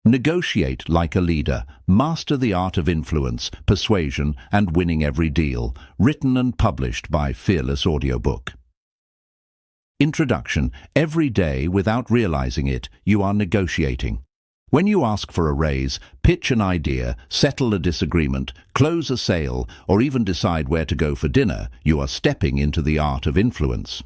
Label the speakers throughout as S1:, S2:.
S1: Negotiate like a leader. Master the art of influence, persuasion, and winning every deal. Written and published by Fearless Audiobook. Introduction. Every day, without realizing it, you are negotiating. When you ask for a raise, pitch an idea, settle a disagreement, close a sale, or even decide where to go for dinner, you are stepping into the art of influence.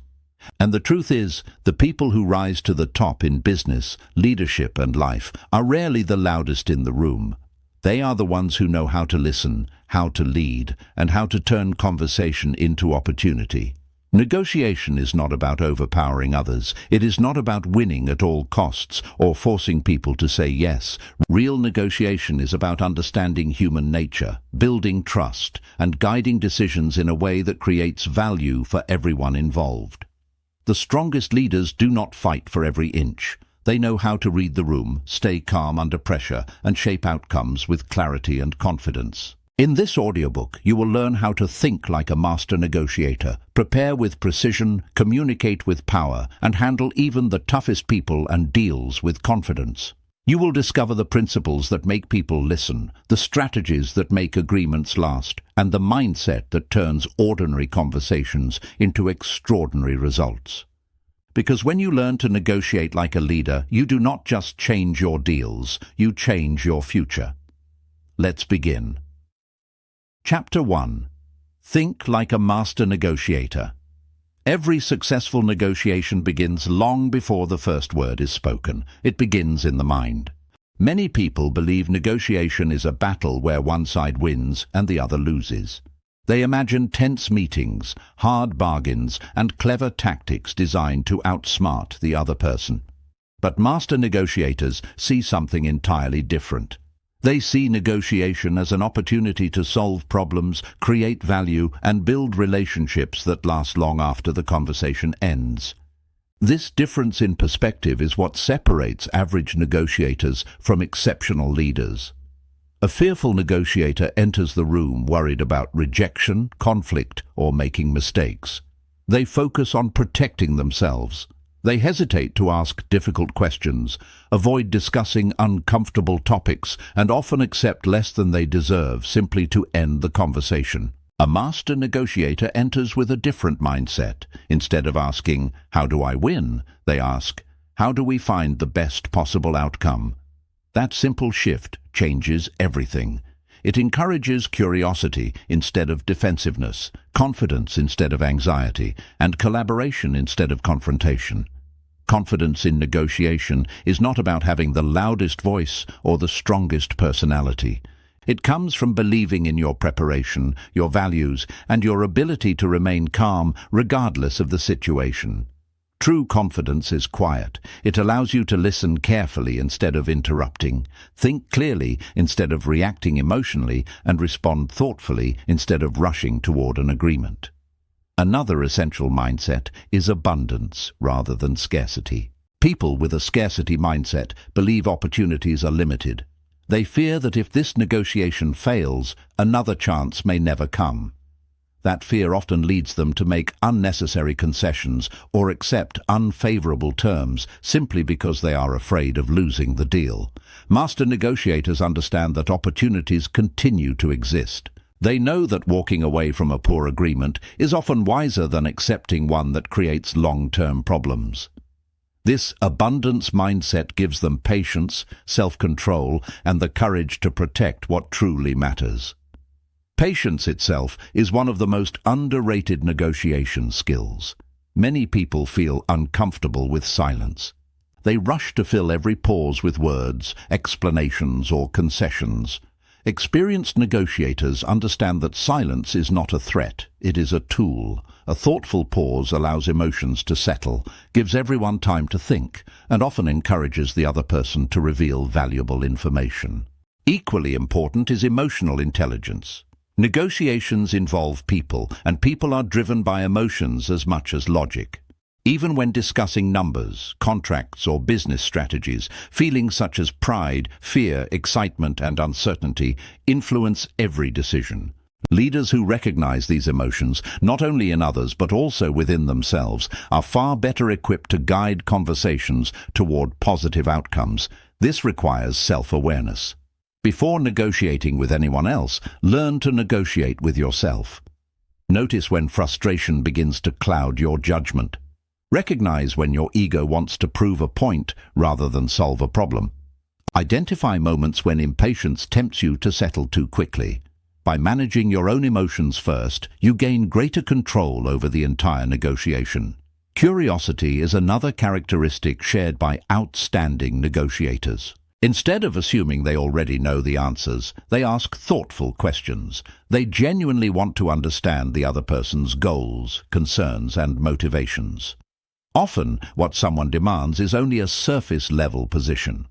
S1: And the truth is, the people who rise to the top in business, leadership, and life are rarely the loudest in the room. They are the ones who know how to listen, how to lead, and how to turn conversation into opportunity. Negotiation is not about overpowering others. It is not about winning at all costs or forcing people to say yes. Real negotiation is about understanding human nature, building trust, and guiding decisions in a way that creates value for everyone involved. The strongest leaders do not fight for every inch. They know how to read the room, stay calm under pressure, and shape outcomes with clarity and confidence. In this audiobook, you will learn how to think like a master negotiator, prepare with precision, communicate with power, and handle even the toughest people and deals with confidence. You will discover the principles that make people listen, the strategies that make agreements last, and the mindset that turns ordinary conversations into extraordinary results. Because when you learn to negotiate like a leader, you do not just change your deals, you change your future. Let's begin. Chapter 1. Think like a master negotiator. Every successful negotiation begins long before the first word is spoken. It begins in the mind. Many people believe negotiation is a battle where one side wins and the other loses. They imagine tense meetings, hard bargains, and clever tactics designed to outsmart the other person. But master negotiators see something entirely different. They see negotiation as an opportunity to solve problems, create value, and build relationships that last long after the conversation ends. This difference in perspective is what separates average negotiators from exceptional leaders. A fearful negotiator enters the room worried about rejection, conflict, or making mistakes. They focus on protecting themselves. They hesitate to ask difficult questions, avoid discussing uncomfortable topics, and often accept less than they deserve simply to end the conversation. A master negotiator enters with a different mindset. Instead of asking, "How do I win?" they ask, "How do we find the best possible outcome?" That simple shift changes everything. It encourages curiosity instead of defensiveness, confidence instead of anxiety, and collaboration instead of confrontation. Confidence in negotiation is not about having the loudest voice or the strongest personality. It comes from believing in your preparation, your values, and your ability to remain calm regardless of the situation. True confidence is quiet. It allows you to listen carefully instead of interrupting, think clearly instead of reacting emotionally, and respond thoughtfully instead of rushing toward an agreement. Another essential mindset is abundance rather than scarcity. People with a scarcity mindset believe opportunities are limited. They fear that if this negotiation fails, another chance may never come. That fear often leads them to make unnecessary concessions or accept unfavorable terms simply because they are afraid of losing the deal. Master negotiators understand that opportunities continue to exist. They know that walking away from a poor agreement is often wiser than accepting one that creates long-term problems. This abundance mindset gives them patience, self-control, and the courage to protect what truly matters. Patience itself is one of the most underrated negotiation skills. Many people feel uncomfortable with silence. They rush to fill every pause with words, explanations, or concessions. Experienced negotiators understand that silence is not a threat, it is a tool. A thoughtful pause allows emotions to settle, gives everyone time to think, and often encourages the other person to reveal valuable information. Equally important is emotional intelligence. Negotiations involve people, and people are driven by emotions as much as logic. Even when discussing numbers, contracts, or business strategies, feelings such as pride, fear, excitement, and uncertainty influence every decision. Leaders who recognize these emotions, not only in others but also within themselves, are far better equipped to guide conversations toward positive outcomes. This requires self-awareness. Before negotiating with anyone else, learn to negotiate with yourself. Notice when frustration begins to cloud your judgment. Recognize when your ego wants to prove a point rather than solve a problem. Identify moments when impatience tempts you to settle too quickly. By managing your own emotions first, you gain greater control over the entire negotiation. Curiosity is another characteristic shared by outstanding negotiators. Instead of assuming they already know the answers, they ask thoughtful questions. They genuinely want to understand the other person's goals, concerns, and motivations. Often, what someone demands is only a surface-level position.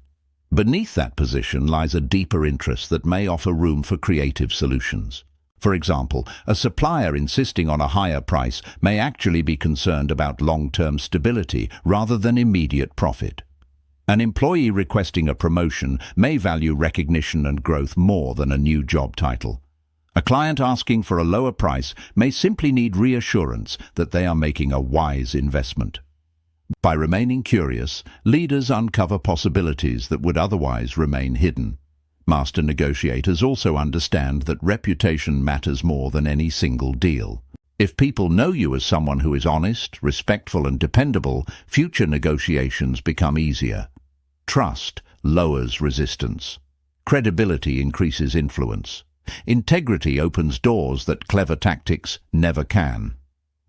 S1: Beneath that position lies a deeper interest that may offer room for creative solutions. For example, a supplier insisting on a higher price may actually be concerned about long-term stability rather than immediate profit. An employee requesting a promotion may value recognition and growth more than a new job title. A client asking for a lower price may simply need reassurance that they are making a wise investment. By remaining curious, leaders uncover possibilities that would otherwise remain hidden. Master negotiators also understand that reputation matters more than any single deal. If people know you as someone who is honest, respectful, and dependable, future negotiations become easier. Trust lowers resistance. Credibility increases influence. Integrity opens doors that clever tactics never can.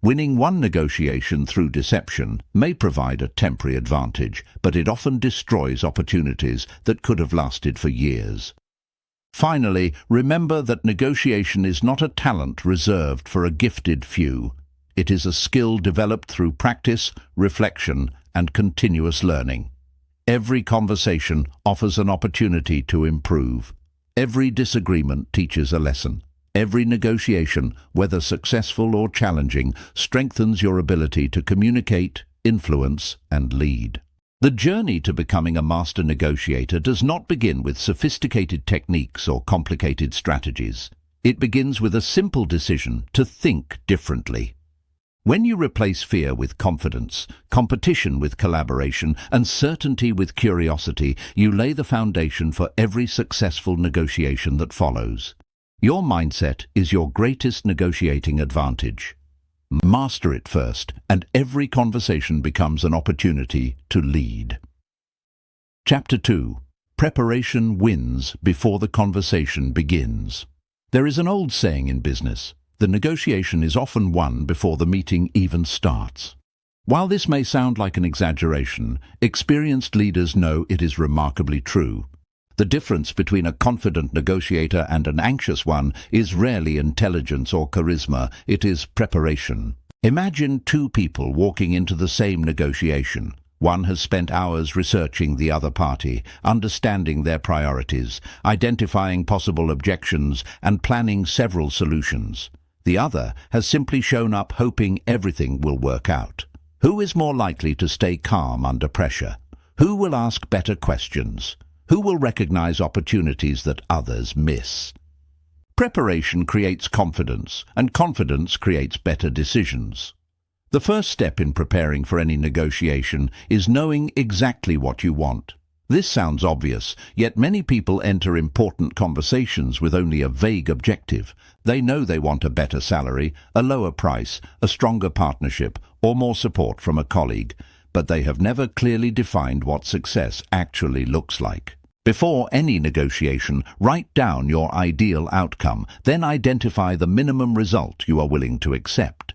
S1: Winning one negotiation through deception may provide a temporary advantage, but it often destroys opportunities that could have lasted for years. Finally, remember that negotiation is not a talent reserved for a gifted few. It is a skill developed through practice, reflection, and continuous learning. Every conversation offers an opportunity to improve. Every disagreement teaches a lesson. Every negotiation, whether successful or challenging, strengthens your ability to communicate, influence, and lead. The journey to becoming a master negotiator does not begin with sophisticated techniques or complicated strategies. It begins with a simple decision to think differently. When you replace fear with confidence, competition with collaboration, and certainty with curiosity, you lay the foundation for every successful negotiation that follows. Your mindset is your greatest negotiating advantage. Master it first, and every conversation becomes an opportunity to lead. Chapter 2. Preparation wins before the conversation begins. There is an old saying in business: the negotiation is often won before the meeting even starts. While this may sound like an exaggeration, experienced leaders know it is remarkably true. The difference between a confident negotiator and an anxious one is rarely intelligence or charisma, it is preparation. Imagine two people walking into the same negotiation. One has spent hours researching the other party, understanding their priorities, identifying possible objections, and planning several solutions. The other has simply shown up hoping everything will work out. Who is more likely to stay calm under pressure? Who will ask better questions? Who will recognize opportunities that others miss? Preparation creates confidence, and confidence creates better decisions. The first step in preparing for any negotiation is knowing exactly what you want. This sounds obvious, yet many people enter important conversations with only a vague objective. They know they want a better salary, a lower price, a stronger partnership, or more support from a colleague, but they have never clearly defined what success actually looks like. Before any negotiation, write down your ideal outcome, then identify the minimum result you are willing to accept.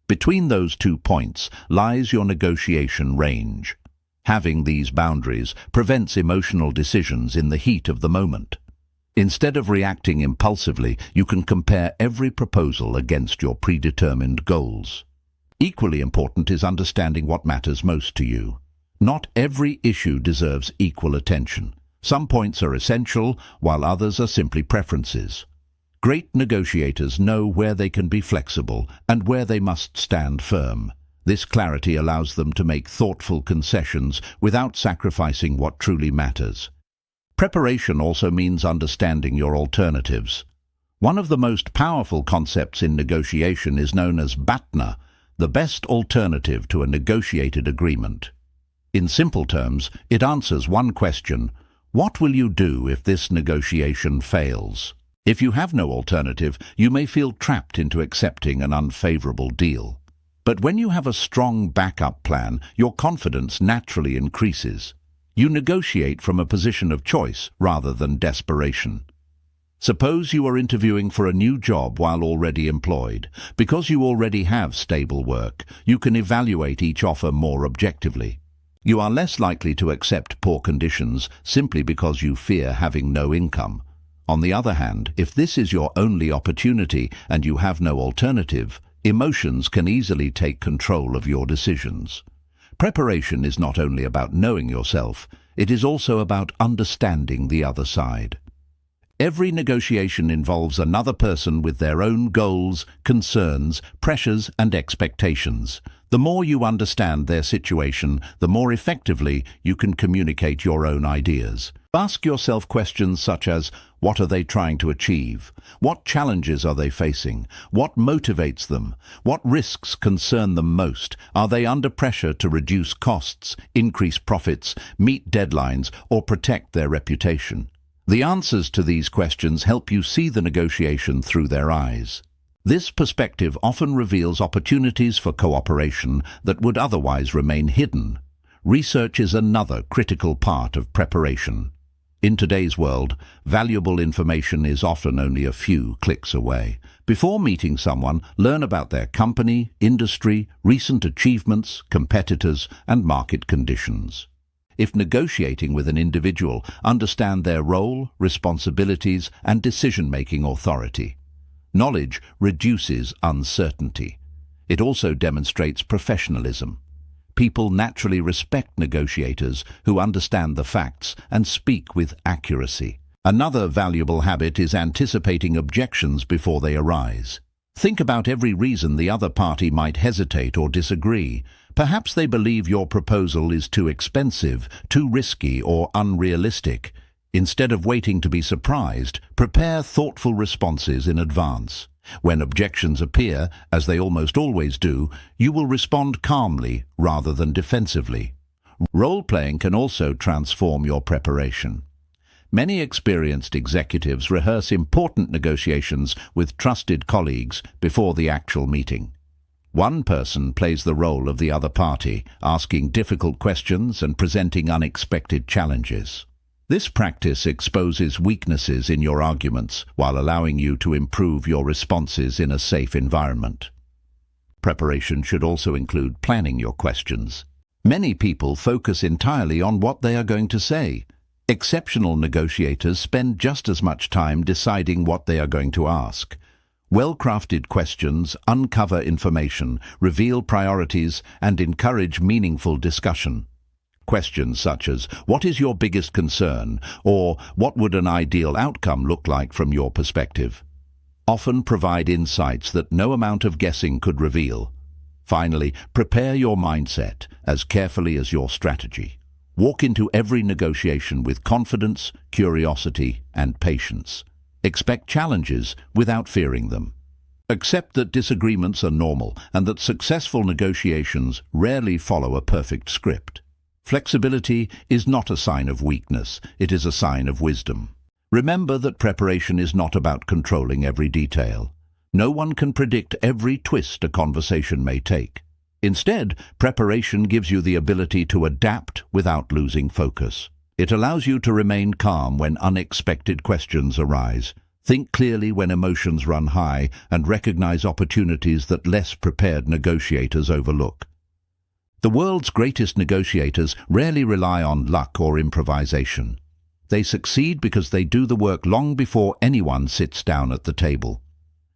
S1: Between those 2 points lies your negotiation range. Having these boundaries prevents emotional decisions in the heat of the moment. Instead of reacting impulsively, you can compare every proposal against your predetermined goals. Equally important is understanding what matters most to you. Not every issue deserves equal attention. Some points are essential, while others are simply preferences. Great negotiators know where they can be flexible and where they must stand firm. This clarity allows them to make thoughtful concessions without sacrificing what truly matters. Preparation also means understanding your alternatives. One of the most powerful concepts in negotiation is known as BATNA, the best alternative to a negotiated agreement. In simple terms, it answers one question: what will you do if this negotiation fails? If you have no alternative, you may feel trapped into accepting an unfavorable deal. But when you have a strong backup plan, your confidence naturally increases. You negotiate from a position of choice rather than desperation. Suppose you are interviewing for a new job while already employed. Because you already have stable work, you can evaluate each offer more objectively. You are less likely to accept poor conditions simply because you fear having no income. On the other hand, if this is your only opportunity and you have no alternative, emotions can easily take control of your decisions. Preparation is not only about knowing yourself, it is also about understanding the other side. Every negotiation involves another person with their own goals, concerns, pressures, and expectations. The more you understand their situation, the more effectively you can communicate your own ideas. Ask yourself questions such as, what are they trying to achieve? What challenges are they facing? What motivates them? What risks concern them most? Are they under pressure to reduce costs, increase profits, meet deadlines, or protect their reputation? The answers to these questions help you see the negotiation through their eyes. This perspective often reveals opportunities for cooperation that would otherwise remain hidden. Research is another critical part of preparation. In today's world, valuable information is often only a few clicks away. Before meeting someone, learn about their company, industry, recent achievements, competitors, and market conditions. If negotiating with an individual, understand their role, responsibilities, and decision-making authority. Knowledge reduces uncertainty. It also demonstrates professionalism. People naturally respect negotiators who understand the facts and speak with accuracy. Another valuable habit is anticipating objections before they arise. Think about every reason the other party might hesitate or disagree. Perhaps they believe your proposal is too expensive, too risky, or unrealistic. Instead of waiting to be surprised, prepare thoughtful responses in advance. When objections appear, as they almost always do, you will respond calmly rather than defensively. Role-playing can also transform your preparation. Many experienced executives rehearse important negotiations with trusted colleagues before the actual meeting. One person plays the role of the other party, asking difficult questions and presenting unexpected challenges. This practice exposes weaknesses in your arguments while allowing you to improve your responses in a safe environment. Preparation should also include planning your questions. Many people focus entirely on what they are going to say. Exceptional negotiators spend just as much time deciding what they are going to ask. Well-crafted questions uncover information, reveal priorities, and encourage meaningful discussion. Questions such as, what is your biggest concern? Or, what would an ideal outcome look like from your perspective? Often provide insights that no amount of guessing could reveal. Finally, prepare your mindset as carefully as your strategy. Walk into every negotiation with confidence, curiosity, and patience. Expect challenges without fearing them. Accept that disagreements are normal and that successful negotiations rarely follow a perfect script. Flexibility is not a sign of weakness, it is a sign of wisdom. Remember that preparation is not about controlling every detail. No one can predict every twist a conversation may take. Instead, preparation gives you the ability to adapt without losing focus. It allows you to remain calm when unexpected questions arise. Think clearly when emotions run high and recognize opportunities that less prepared negotiators overlook. The world's greatest negotiators rarely rely on luck or improvisation. They succeed because they do the work long before anyone sits down at the table.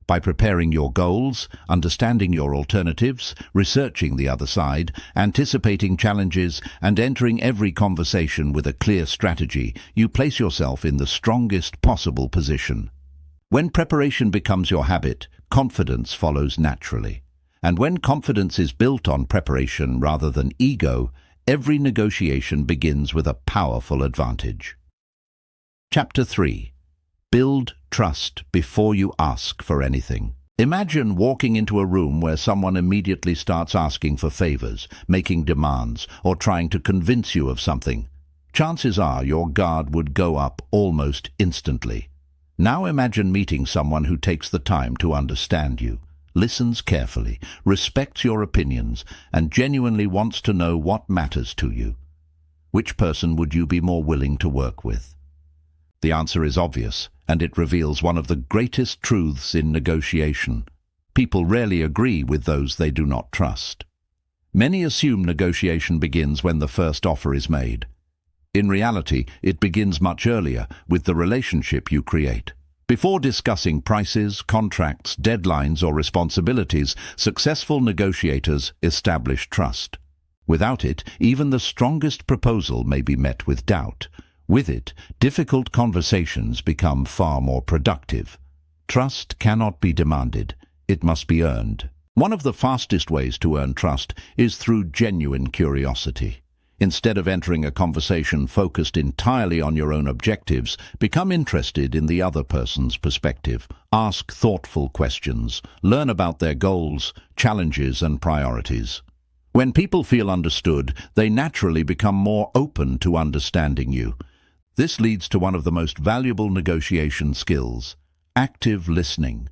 S1: By preparing your goals, understanding your alternatives, researching the other side, anticipating challenges, and entering every conversation with a clear strategy, you place yourself in the strongest possible position. When preparation becomes your habit, confidence follows naturally. And when confidence is built on preparation rather than ego, every negotiation begins with a powerful advantage. Chapter 3. Build trust before you ask for anything. Imagine walking into a room where someone immediately starts asking for favors, making demands, or trying to convince you of something. Chances are your guard would go up almost instantly. Now imagine meeting someone who takes the time to understand you, listens carefully, respects your opinions, and genuinely wants to know what matters to you. Which person would you be more willing to work with? The answer is obvious, and it reveals one of the greatest truths in negotiation. People rarely agree with those they do not trust. Many assume negotiation begins when the first offer is made. In reality, it begins much earlier, with the relationship you create. Before discussing prices, contracts, deadlines, or responsibilities, successful negotiators establish trust. Without it, even the strongest proposal may be met with doubt. With it, difficult conversations become far more productive. Trust cannot be demanded. It must be earned. One of the fastest ways to earn trust is through genuine curiosity. Instead of entering a conversation focused entirely on your own objectives, become interested in the other person's perspective. Ask thoughtful questions. Learn about their goals, challenges, and priorities. When people feel understood, they naturally become more open to understanding you. This leads to one of the most valuable negotiation skills: active listening.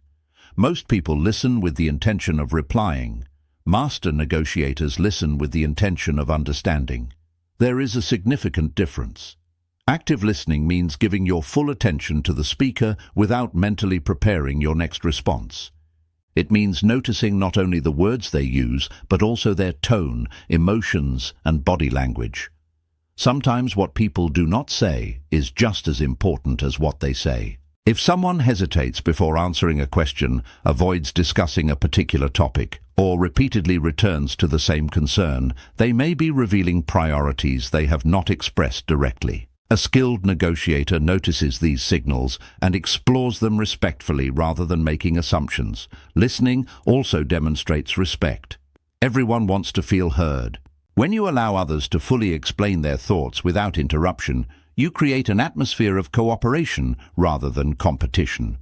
S1: Most people listen with the intention of replying. Master negotiators listen with the intention of understanding. There is a significant difference. Active listening means giving your full attention to the speaker without mentally preparing your next response. It means noticing not only the words they use, but also their tone, emotions, and body language. Sometimes what people do not say is just as important as what they say. If someone hesitates before answering a question, avoids discussing a particular topic, or repeatedly returns to the same concern, they may be revealing priorities they have not expressed directly. A skilled negotiator notices these signals and explores them respectfully rather than making assumptions. Listening also demonstrates respect. Everyone wants to feel heard. When you allow others to fully explain their thoughts without interruption, you create an atmosphere of cooperation rather than competition.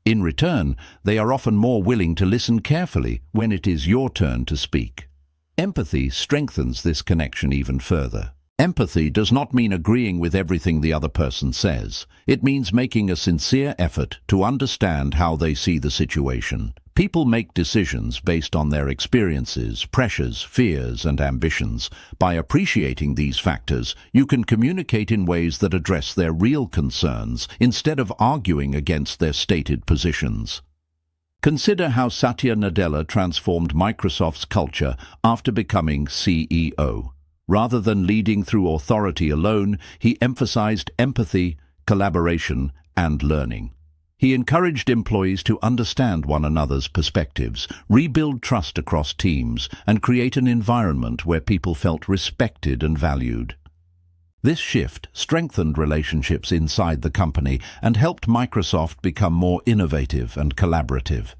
S1: In return, they are often more willing to listen carefully when it is your turn to speak. Empathy strengthens this connection even further. Empathy does not mean agreeing with everything the other person says. It means making a sincere effort to understand how they see the situation. People make decisions based on their experiences, pressures, fears, and ambitions. By appreciating these factors, you can communicate in ways that address their real concerns instead of arguing against their stated positions. Consider how Satya Nadella transformed Microsoft's culture after becoming CEO. Rather than leading through authority alone, he emphasized empathy, collaboration, and learning. He encouraged employees to understand one another's perspectives, rebuild trust across teams, and create an environment where people felt respected and valued. This shift strengthened relationships inside the company and helped Microsoft become more innovative and collaborative.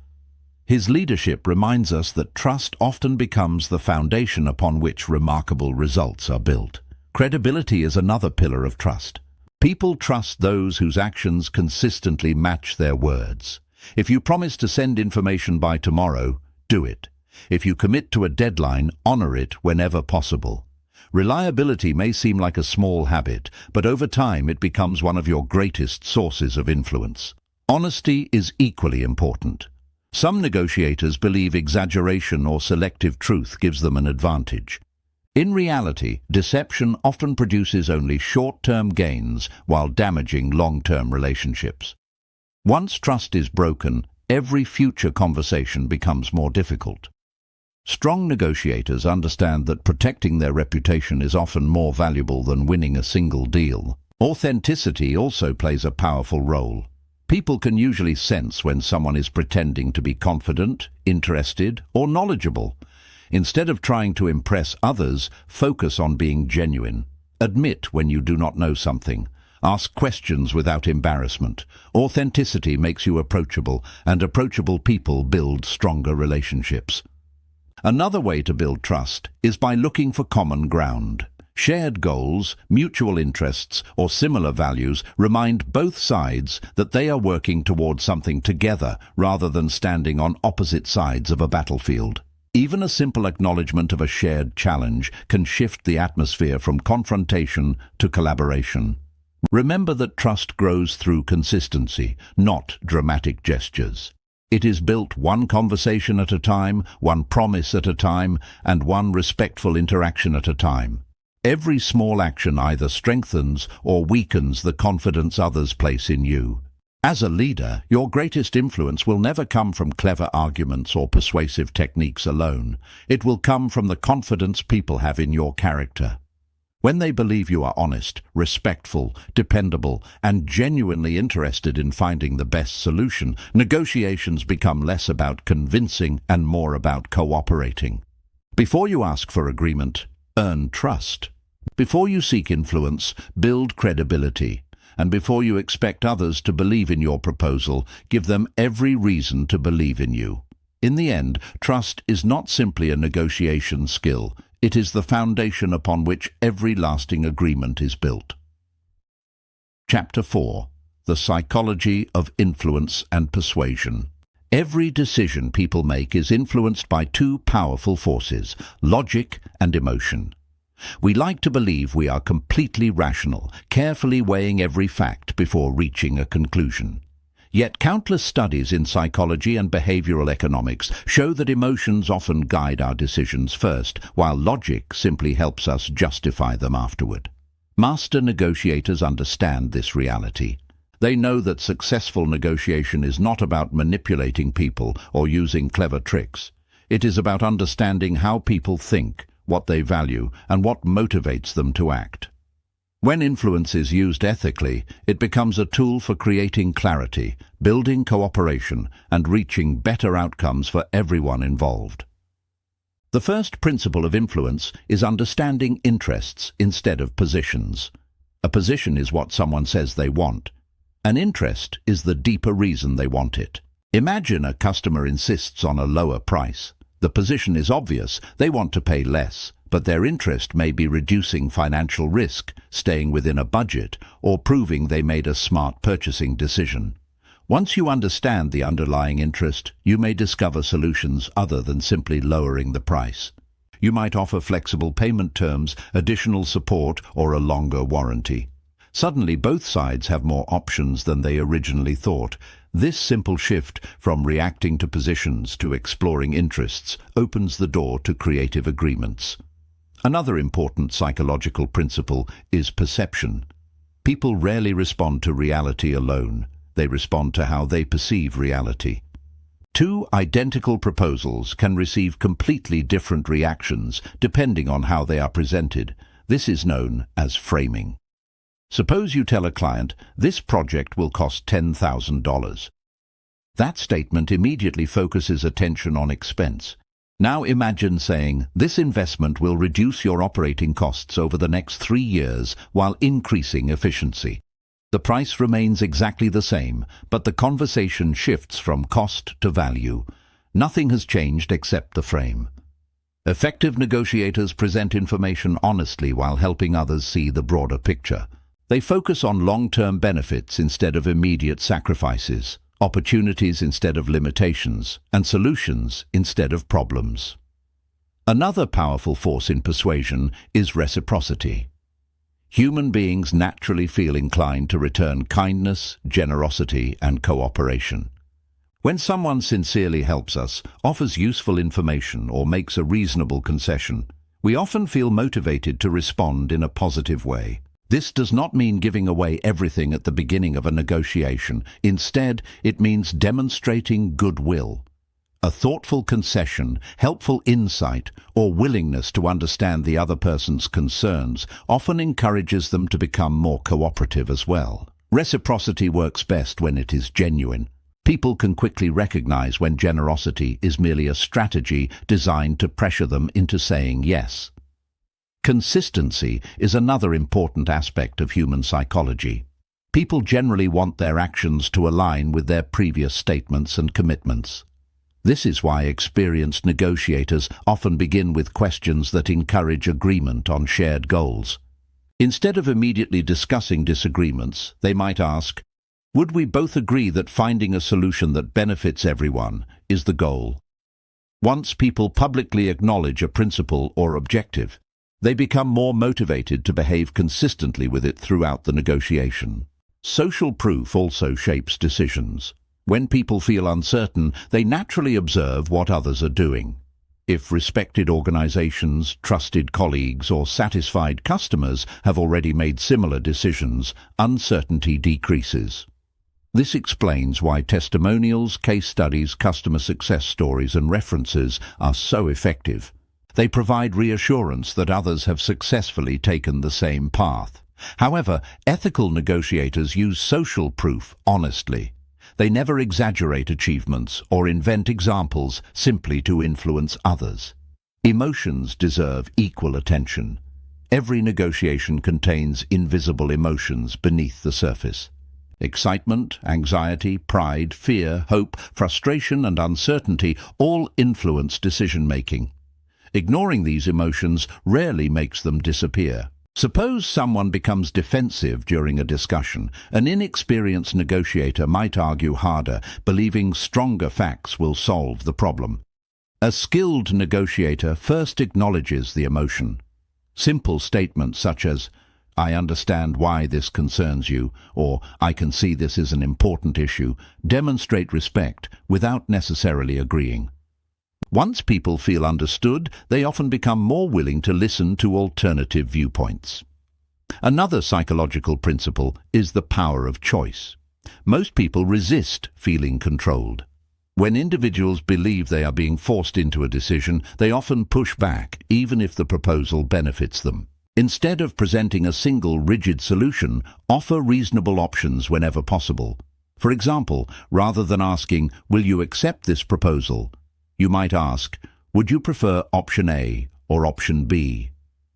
S1: His leadership reminds us that trust often becomes the foundation upon which remarkable results are built. Credibility is another pillar of trust. People trust those whose actions consistently match their words. If you promise to send information by tomorrow, do it. If you commit to a deadline, honor it whenever possible. Reliability may seem like a small habit, but over time it becomes one of your greatest sources of influence. Honesty is equally important. Some negotiators believe exaggeration or selective truth gives them an advantage. In reality, deception often produces only short-term gains while damaging long-term relationships. Once trust is broken, every future conversation becomes more difficult. Strong negotiators understand that protecting their reputation is often more valuable than winning a single deal. Authenticity also plays a powerful role. People can usually sense when someone is pretending to be confident, interested, or knowledgeable. Instead of trying to impress others, focus on being genuine. Admit when you do not know something. Ask questions without embarrassment. Authenticity makes you approachable, and approachable people build stronger relationships. Another way to build trust is by looking for common ground. Shared goals, mutual interests, or similar values remind both sides that they are working towards something together rather than standing on opposite sides of a battlefield. Even a simple acknowledgement of a shared challenge can shift the atmosphere from confrontation to collaboration. Remember that trust grows through consistency, not dramatic gestures. It is built one conversation at a time, one promise at a time, and one respectful interaction at a time. Every small action either strengthens or weakens the confidence others place in you. As a leader, your greatest influence will never come from clever arguments or persuasive techniques alone. It will come from the confidence people have in your character. When they believe you are honest, respectful, dependable, and genuinely interested in finding the best solution, negotiations become less about convincing and more about cooperating. Before you ask for agreement, earn trust. Before you seek influence, build credibility. And before you expect others to believe in your proposal, give them every reason to believe in you. In the end, trust is not simply a negotiation skill. It is the foundation upon which every lasting agreement is built. Chapter 4. The Psychology of Influence and Persuasion. Every decision people make is influenced by two powerful forces, logic and emotion. We like to believe we are completely rational, carefully weighing every fact before reaching a conclusion. Yet countless studies in psychology and behavioral economics show that emotions often guide our decisions first, while logic simply helps us justify them afterward. Master negotiators understand this reality. They know that successful negotiation is not about manipulating people or using clever tricks. It is about understanding how people think, what they value, and what motivates them to act. When influence is used ethically, it becomes a tool for creating clarity, building cooperation, and reaching better outcomes for everyone involved. The first principle of influence is understanding interests instead of positions. A position is what someone says they want. An interest is the deeper reason they want it. Imagine a customer insists on a lower price. The position is obvious. They want to pay less, but their interest may be reducing financial risk, staying within a budget, or proving they made a smart purchasing decision. Once you understand the underlying interest, you may discover solutions other than simply lowering the price. You might offer flexible payment terms, additional support, or a longer warranty. Suddenly, both sides have more options than they originally thought. This simple shift from reacting to positions to exploring interests opens the door to creative agreements. Another important psychological principle is perception. People rarely respond to reality alone. They respond to how they perceive reality. Two identical proposals can receive completely different reactions depending on how they are presented. This is known as framing. Suppose you tell a client, "This project will cost $10,000. That statement immediately focuses attention on expense. Now imagine saying, "This investment will reduce your operating costs over the next 3 years while increasing efficiency." The price remains exactly the same, but the conversation shifts from cost to value. Nothing has changed except the frame. Effective negotiators present information honestly while helping others see the broader picture. They focus on long-term benefits instead of immediate sacrifices, opportunities instead of limitations, and solutions instead of problems. Another powerful force in persuasion is reciprocity. Human beings naturally feel inclined to return kindness, generosity, and cooperation. When someone sincerely helps us, offers useful information, or makes a reasonable concession, we often feel motivated to respond in a positive way. This does not mean giving away everything at the beginning of a negotiation. Instead, it means demonstrating goodwill. A thoughtful concession, helpful insight, or willingness to understand the other person's concerns often encourages them to become more cooperative as well. Reciprocity works best when it is genuine. People can quickly recognize when generosity is merely a strategy designed to pressure them into saying yes. Consistency is another important aspect of human psychology. People generally want their actions to align with their previous statements and commitments. This is why experienced negotiators often begin with questions that encourage agreement on shared goals. Instead of immediately discussing disagreements, they might ask, would we both agree that finding a solution that benefits everyone is the goal? Once people publicly acknowledge a principle or objective, they become more motivated to behave consistently with it throughout the negotiation. Social proof also shapes decisions. When people feel uncertain, they naturally observe what others are doing. If respected organizations, trusted colleagues, or satisfied customers have already made similar decisions, uncertainty decreases. This explains why testimonials, case studies, customer success stories, and references are so effective. They provide reassurance that others have successfully taken the same path. However, ethical negotiators use social proof honestly. They never exaggerate achievements or invent examples simply to influence others. Emotions deserve equal attention. Every negotiation contains invisible emotions beneath the surface. Excitement, anxiety, pride, fear, hope, frustration, and uncertainty all influence decision-making. Ignoring these emotions rarely makes them disappear. Suppose someone becomes defensive during a discussion. An inexperienced negotiator might argue harder, believing stronger facts will solve the problem. A skilled negotiator first acknowledges the emotion. Simple statements such as, "I understand why this concerns you," or "I can see this is an important issue," demonstrate respect without necessarily agreeing. Once people feel understood, they often become more willing to listen to alternative viewpoints. Another psychological principle is the power of choice. Most people resist feeling controlled. When individuals believe they are being forced into a decision, they often push back, even if the proposal benefits them. Instead of presenting a single rigid solution, offer reasonable options whenever possible. For example, rather than asking, "Will you accept this proposal?" you might ask, "Would you prefer option A or option B?"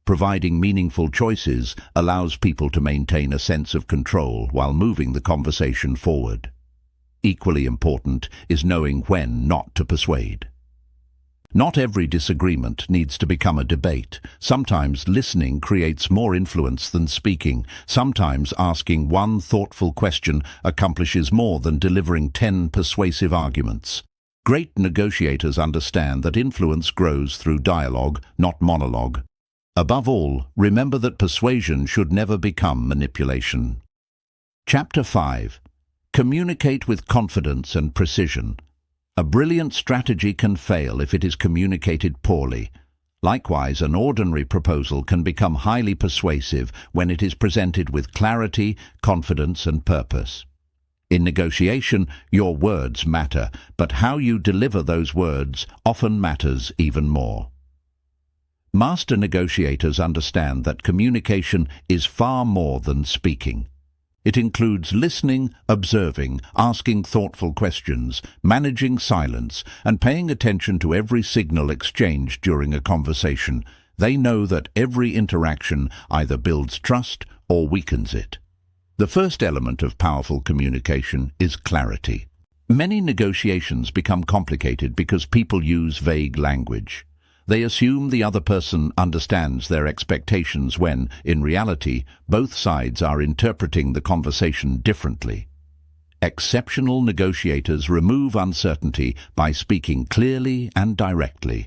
S1: Providing meaningful choices allows people to maintain a sense of control while moving the conversation forward. Equally important is knowing when not to persuade. Not every disagreement needs to become a debate. Sometimes listening creates more influence than speaking. Sometimes asking one thoughtful question accomplishes more than delivering 10 persuasive arguments. Great negotiators understand that influence grows through dialogue, not monologue. Above all, remember that persuasion should never become manipulation. Chapter 5. Communicate with confidence and precision. A brilliant strategy can fail if it is communicated poorly. Likewise, an ordinary proposal can become highly persuasive when it is presented with clarity, confidence, and purpose. In negotiation, your words matter, but how you deliver those words often matters even more. Master negotiators understand that communication is far more than speaking. It includes listening, observing, asking thoughtful questions, managing silence, and paying attention to every signal exchanged during a conversation. They know that every interaction either builds trust or weakens it. The first element of powerful communication is clarity. Many negotiations become complicated because people use vague language. They assume the other person understands their expectations when, in reality, both sides are interpreting the conversation differently. Exceptional negotiators remove uncertainty by speaking clearly and directly.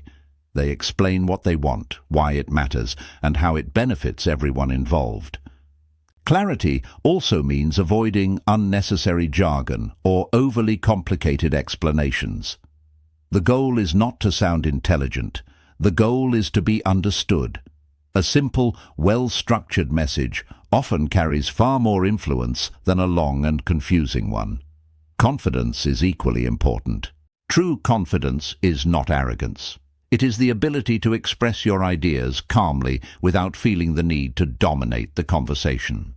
S1: They explain what they want, why it matters, and how it benefits everyone involved. Clarity also means avoiding unnecessary jargon or overly complicated explanations. The goal is not to sound intelligent. The goal is to be understood. A simple, well-structured message often carries far more influence than a long and confusing one. Confidence is equally important. True confidence is not arrogance. It is the ability to express your ideas calmly without feeling the need to dominate the conversation.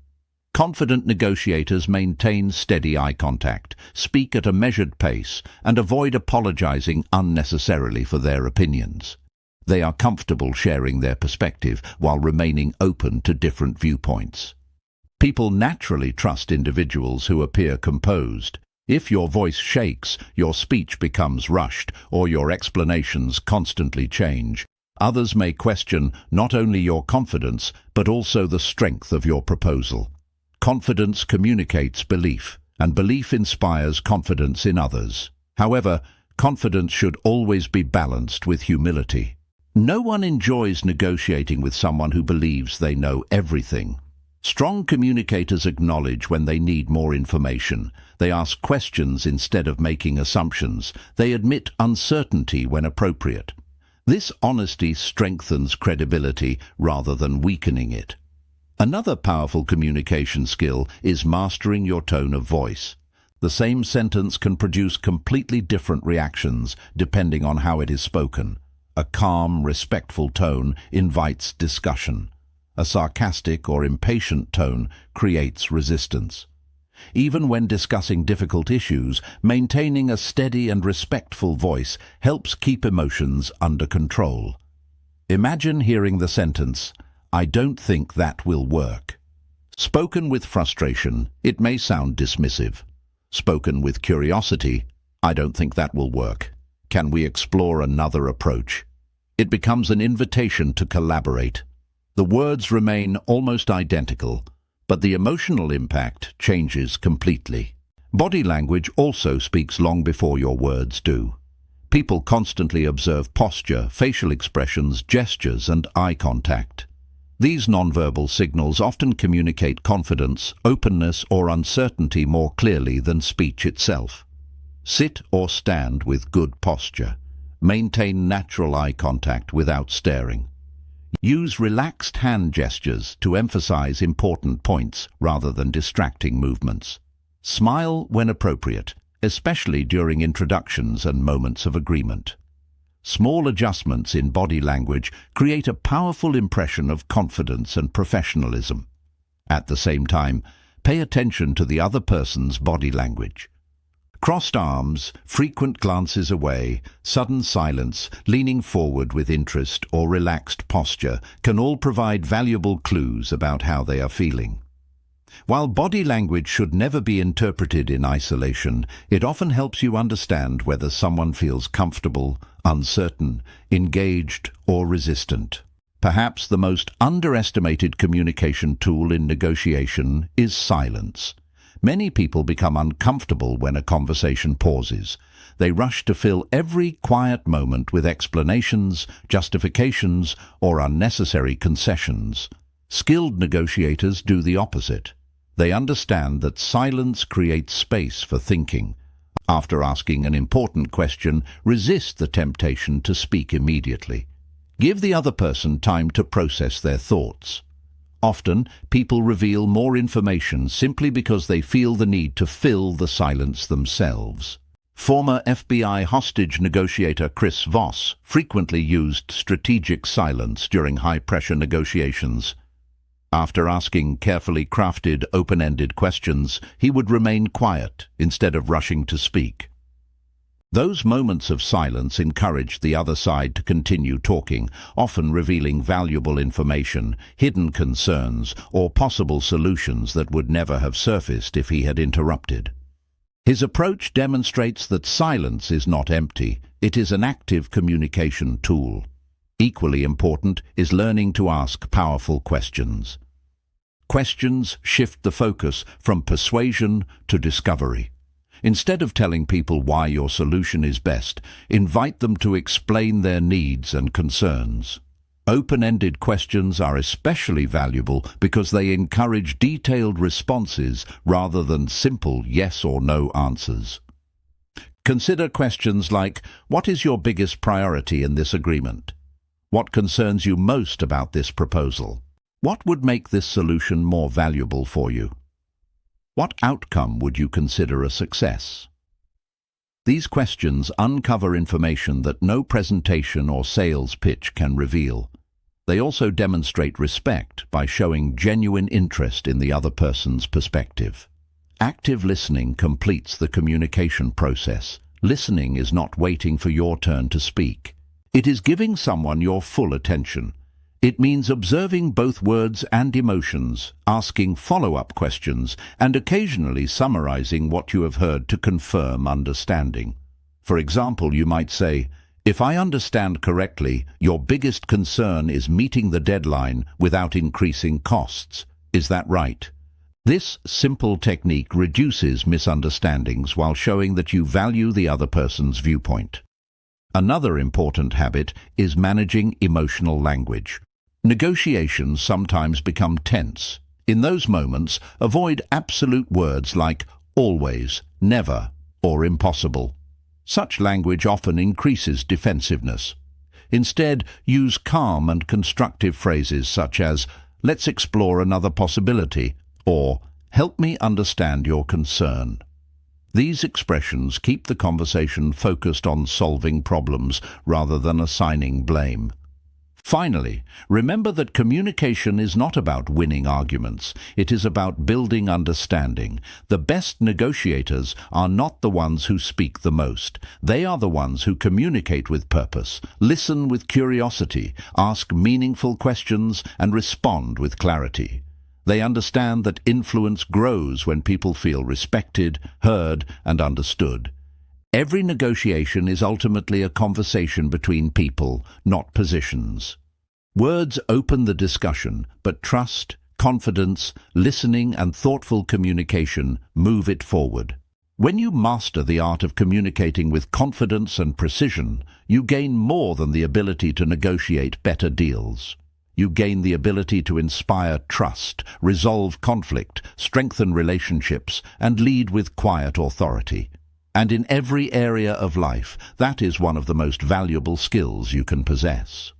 S1: Confident negotiators maintain steady eye contact, speak at a measured pace, and avoid apologizing unnecessarily for their opinions. They are comfortable sharing their perspective while remaining open to different viewpoints. People naturally trust individuals who appear composed. If your voice shakes, your speech becomes rushed, or your explanations constantly change, others may question not only your confidence, but also the strength of your proposal. Confidence communicates belief, and belief inspires confidence in others. However, confidence should always be balanced with humility. No one enjoys negotiating with someone who believes they know everything. Strong communicators acknowledge when they need more information. They ask questions instead of making assumptions. They admit uncertainty when appropriate. This honesty strengthens credibility rather than weakening it. Another powerful communication skill is mastering your tone of voice. The same sentence can produce completely different reactions depending on how it is spoken. A calm, respectful tone invites discussion. A sarcastic or impatient tone creates resistance. Even when discussing difficult issues, maintaining a steady and respectful voice helps keep emotions under control. Imagine hearing the sentence, "I don't think that will work." Spoken with frustration, it may sound dismissive. Spoken with curiosity, "I don't think that will work. Can we explore another approach?" It becomes an invitation to collaborate. The words remain almost identical, but the emotional impact changes completely. Body language also speaks long before your words do. People constantly observe posture, facial expressions, gestures, and eye contact. These nonverbal signals often communicate confidence, openness, or uncertainty more clearly than speech itself. Sit or stand with good posture. Maintain natural eye contact without staring. Use relaxed hand gestures to emphasize important points rather than distracting movements. Smile when appropriate, especially during introductions and moments of agreement. Small adjustments in body language create a powerful impression of confidence and professionalism. At the same time, pay attention to the other person's body language. Crossed arms, frequent glances away, sudden silence, leaning forward with interest, or relaxed posture can all provide valuable clues about how they are feeling. While body language should never be interpreted in isolation, it often helps you understand whether someone feels comfortable, uncertain, engaged, or resistant. Perhaps the most underestimated communication tool in negotiation is silence. Many people become uncomfortable when a conversation pauses. They rush to fill every quiet moment with explanations, justifications, or unnecessary concessions. Skilled negotiators do the opposite. They understand that silence creates space for thinking. After asking an important question, resist the temptation to speak immediately. Give the other person time to process their thoughts. Often, people reveal more information simply because they feel the need to fill the silence themselves. Former FBI hostage negotiator Chris Voss frequently used strategic silence during high-pressure negotiations. After asking carefully crafted, open-ended questions, he would remain quiet instead of rushing to speak. Those moments of silence encouraged the other side to continue talking, often revealing valuable information, hidden concerns, or possible solutions that would never have surfaced if he had interrupted. His approach demonstrates that silence is not empty, it is an active communication tool. Equally important is learning to ask powerful questions. Questions shift the focus from persuasion to discovery. Instead of telling people why your solution is best, invite them to explain their needs and concerns. Open-ended questions are especially valuable because they encourage detailed responses rather than simple yes or no answers. Consider questions like, what is your biggest priority in this agreement? What concerns you most about this proposal? What would make this solution more valuable for you? What outcome would you consider a success? These questions uncover information that no presentation or sales pitch can reveal. They also demonstrate respect by showing genuine interest in the other person's perspective. Active listening completes the communication process. Listening is not waiting for your turn to speak. It is giving someone your full attention. It means observing both words and emotions, asking follow-up questions, and occasionally summarizing what you have heard to confirm understanding. For example, you might say, "If I understand correctly, your biggest concern is meeting the deadline without increasing costs. Is that right?" This simple technique reduces misunderstandings while showing that you value the other person's viewpoint. Another important habit is managing emotional language. Negotiations sometimes become tense. In those moments, avoid absolute words like always, never, or impossible. Such language often increases defensiveness. Instead, use calm and constructive phrases such as, "Let's explore another possibility," or "Help me understand your concern." These expressions keep the conversation focused on solving problems rather than assigning blame. Finally, remember that communication is not about winning arguments. It is about building understanding. The best negotiators are not the ones who speak the most. They are the ones who communicate with purpose, listen with curiosity, ask meaningful questions, and respond with clarity. They understand that influence grows when people feel respected, heard, and understood. Every negotiation is ultimately a conversation between people, not positions. Words open the discussion, but trust, confidence, listening, and thoughtful communication move it forward. When you master the art of communicating with confidence and precision, you gain more than the ability to negotiate better deals. You gain the ability to inspire trust, resolve conflict, strengthen relationships, and lead with quiet authority. And in every area of life, that is one of the most valuable skills you can possess.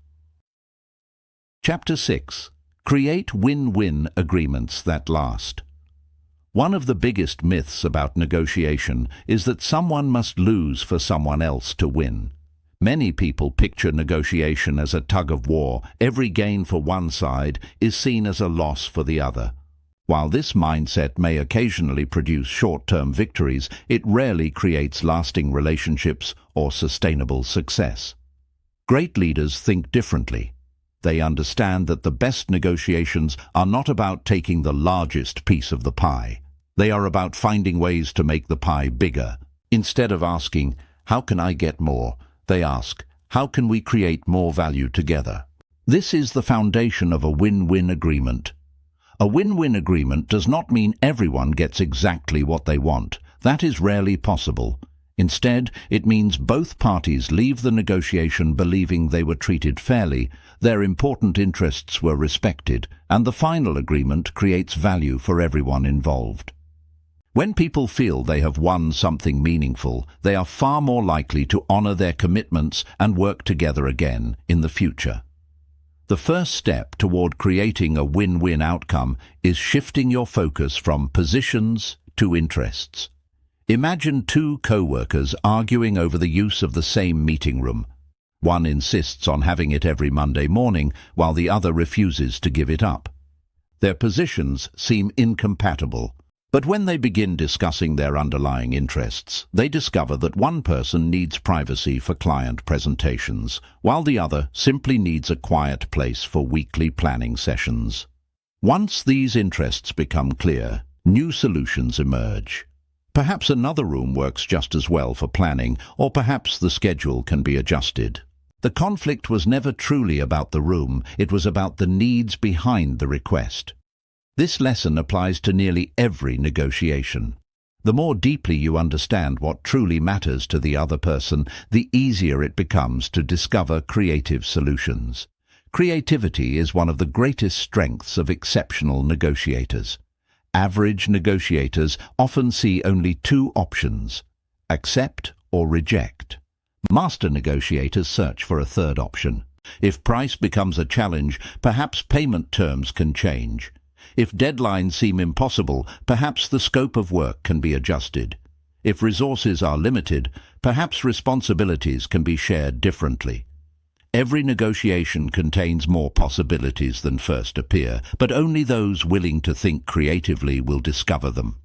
S1: Chapter 6. Create win-win agreements that last. One of the biggest myths about negotiation is that someone must lose for someone else to win. Many people picture negotiation as a tug-of-war. Every gain for one side is seen as a loss for the other. While this mindset may occasionally produce short-term victories, it rarely creates lasting relationships or sustainable success. Great leaders think differently. They understand that the best negotiations are not about taking the largest piece of the pie. They are about finding ways to make the pie bigger. Instead of asking, "How can I get more?" they ask, "How can we create more value together?" This is the foundation of a win-win agreement. A win-win agreement does not mean everyone gets exactly what they want. That is rarely possible. Instead, it means both parties leave the negotiation believing they were treated fairly, their important interests were respected, and the final agreement creates value for everyone involved. When people feel they have won something meaningful, they are far more likely to honor their commitments and work together again in the future. The first step toward creating a win-win outcome is shifting your focus from positions to interests. Imagine two co-workers arguing over the use of the same meeting room. One insists on having it every Monday morning, while the other refuses to give it up. Their positions seem incompatible. But when they begin discussing their underlying interests, they discover that one person needs privacy for client presentations, while the other simply needs a quiet place for weekly planning sessions. Once these interests become clear, new solutions emerge. Perhaps another room works just as well for planning, or perhaps the schedule can be adjusted. The conflict was never truly about the room, it was about the needs behind the request. This lesson applies to nearly every negotiation. The more deeply you understand what truly matters to the other person, the easier it becomes to discover creative solutions. Creativity is one of the greatest strengths of exceptional negotiators. Average negotiators often see only two options: accept or reject. Master negotiators search for a third option. If price becomes a challenge, perhaps payment terms can change. If deadlines seem impossible, perhaps the scope of work can be adjusted. If resources are limited, perhaps responsibilities can be shared differently. Every negotiation contains more possibilities than first appear, but only those willing to think creatively will discover them.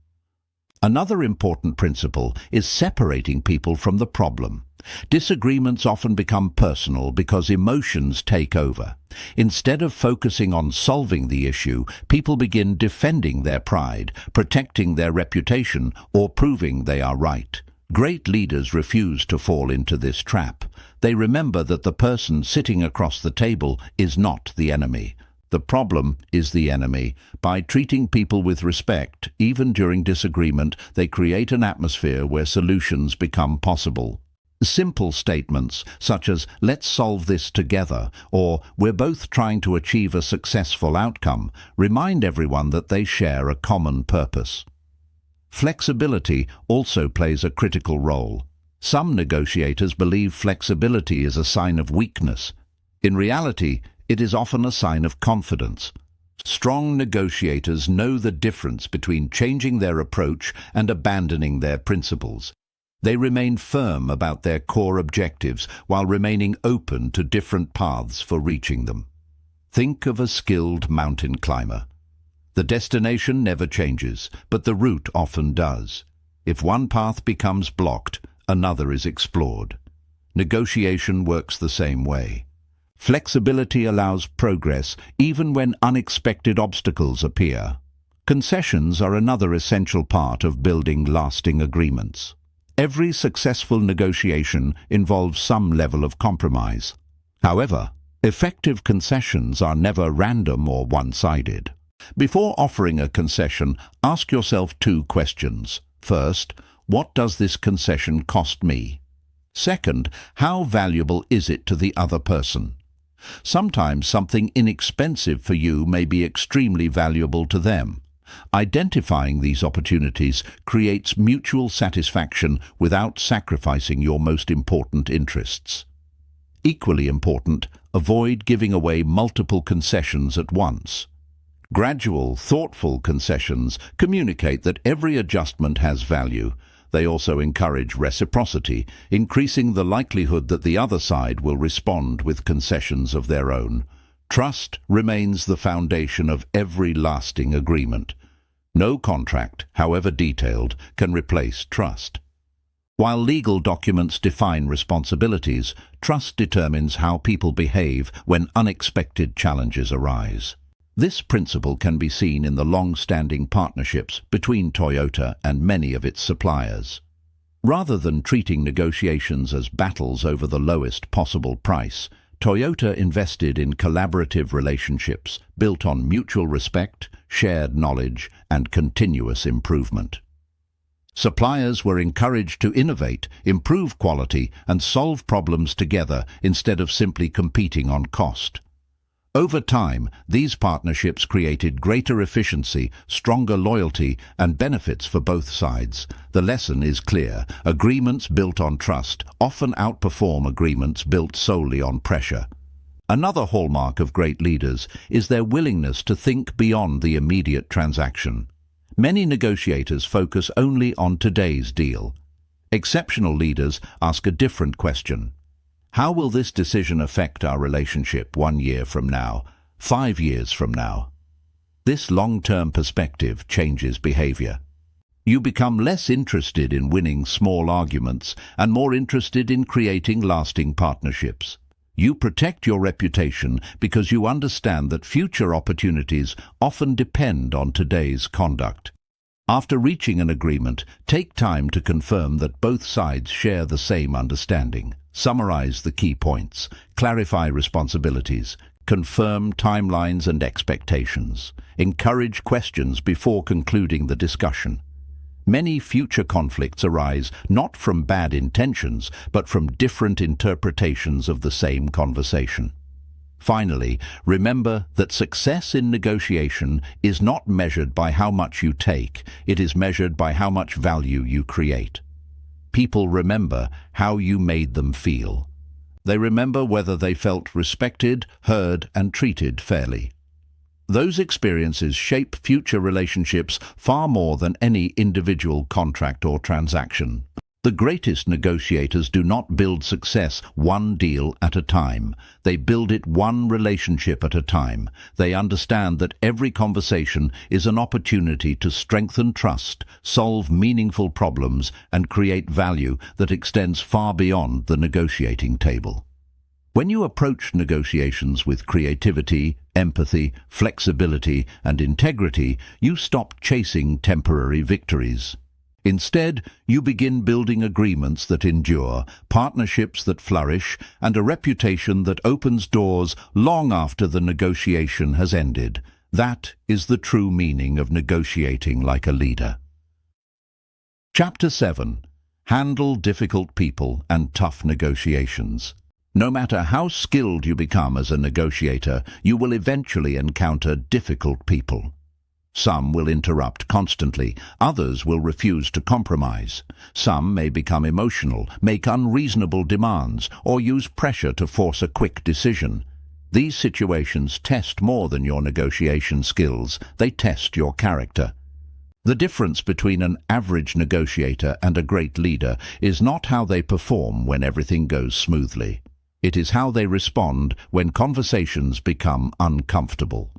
S1: Another important principle is separating people from the problem. Disagreements often become personal because emotions take over. Instead of focusing on solving the issue, people begin defending their pride, protecting their reputation, or proving they are right. Great leaders refuse to fall into this trap. They remember that the person sitting across the table is not the enemy. The problem is the enemy. By treating people with respect, even during disagreement, they create an atmosphere where solutions become possible. Simple statements such as "let's solve this together" or "we're both trying to achieve a successful outcome" remind everyone that they share a common purpose. Flexibility also plays a critical role. Some negotiators believe flexibility is a sign of weakness. In reality, it is often a sign of confidence. Strong negotiators know the difference between changing their approach and abandoning their principles. They remain firm about their core objectives while remaining open to different paths for reaching them. Think of a skilled mountain climber. The destination never changes, but the route often does. If one path becomes blocked, another is explored. Negotiation works the same way. Flexibility allows progress even when unexpected obstacles appear. Concessions are another essential part of building lasting agreements. Every successful negotiation involves some level of compromise. However, effective concessions are never random or one-sided. Before offering a concession, ask yourself two questions. First, what does this concession cost me? Second, how valuable is it to the other person? Sometimes something inexpensive for you may be extremely valuable to them. Identifying these opportunities creates mutual satisfaction without sacrificing your most important interests. Equally important, avoid giving away multiple concessions at once. Gradual, thoughtful concessions communicate that every adjustment has value. They also encourage reciprocity, increasing the likelihood that the other side will respond with concessions of their own. Trust remains the foundation of every lasting agreement. No contract, however detailed, can replace trust. While legal documents define responsibilities, trust determines how people behave when unexpected challenges arise. This principle can be seen in the long-standing partnerships between Toyota and many of its suppliers. Rather than treating negotiations as battles over the lowest possible price, Toyota invested in collaborative relationships built on mutual respect, shared knowledge, and continuous improvement. Suppliers were encouraged to innovate, improve quality, and solve problems together instead of simply competing on cost. Over time, these partnerships created greater efficiency, stronger loyalty, and benefits for both sides. The lesson is clear. Agreements built on trust often outperform agreements built solely on pressure. Another hallmark of great leaders is their willingness to think beyond the immediate transaction. Many negotiators focus only on today's deal. Exceptional leaders ask a different question. How will this decision affect our relationship 1 year from now, 5 years from now? This long-term perspective changes behavior. You become less interested in winning small arguments and more interested in creating lasting partnerships. You protect your reputation because you understand that future opportunities often depend on today's conduct. After reaching an agreement, take time to confirm that both sides share the same understanding. Summarize the key points, clarify responsibilities, confirm timelines and expectations, encourage questions before concluding the discussion. Many future conflicts arise not from bad intentions, but from different interpretations of the same conversation. Finally, remember that success in negotiation is not measured by how much you take, it is measured by how much value you create. People remember how you made them feel. They remember whether they felt respected, heard, and treated fairly. Those experiences shape future relationships far more than any individual contract or transaction. The greatest negotiators do not build success one deal at a time. They build it one relationship at a time. They understand that every conversation is an opportunity to strengthen trust, solve meaningful problems, and create value that extends far beyond the negotiating table. When you approach negotiations with creativity, empathy, flexibility, and integrity, you stop chasing temporary victories. Instead, you begin building agreements that endure, partnerships that flourish, and a reputation that opens doors long after the negotiation has ended. That is the true meaning of negotiating like a leader. Chapter 7. Handle difficult people and tough negotiations. No matter how skilled you become as a negotiator, you will eventually encounter difficult people. Some will interrupt constantly, others will refuse to compromise. Some may become emotional, make unreasonable demands, or use pressure to force a quick decision. These situations test more than your negotiation skills, they test your character. The difference between an average negotiator and a great leader is not how they perform when everything goes smoothly. It is how they respond when conversations become uncomfortable.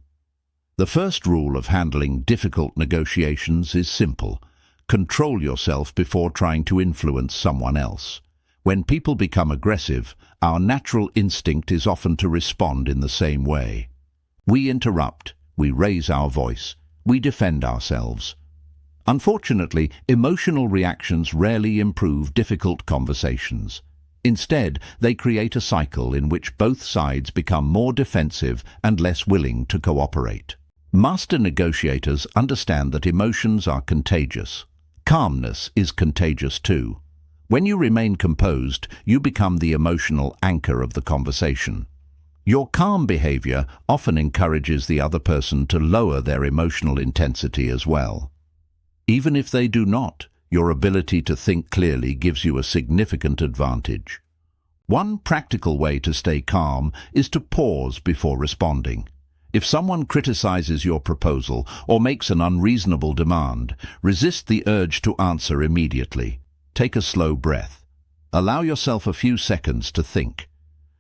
S1: The first rule of handling difficult negotiations is simple. Control yourself before trying to influence someone else. When people become aggressive, our natural instinct is often to respond in the same way. We interrupt, we raise our voice, we defend ourselves. Unfortunately, emotional reactions rarely improve difficult conversations. Instead, they create a cycle in which both sides become more defensive and less willing to cooperate. Master negotiators understand that emotions are contagious. Calmness is contagious too. When you remain composed, you become the emotional anchor of the conversation. Your calm behavior often encourages the other person to lower their emotional intensity as well. Even if they do not, your ability to think clearly gives you a significant advantage. One practical way to stay calm is to pause before responding. If someone criticizes your proposal or makes an unreasonable demand, resist the urge to answer immediately. Take a slow breath. Allow yourself a few seconds to think.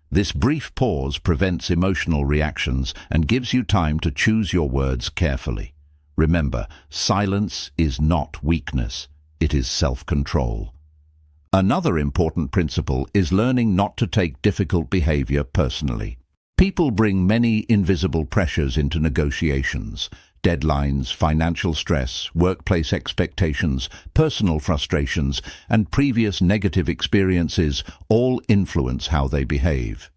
S1: This brief pause prevents emotional reactions and gives you time to choose your words carefully. Remember, silence is not weakness, it is self-control. Another important principle is learning not to take difficult behavior personally. People bring many invisible pressures into negotiations. Deadlines, financial stress, workplace expectations, personal frustrations, and previous negative experiences all influence how they behave.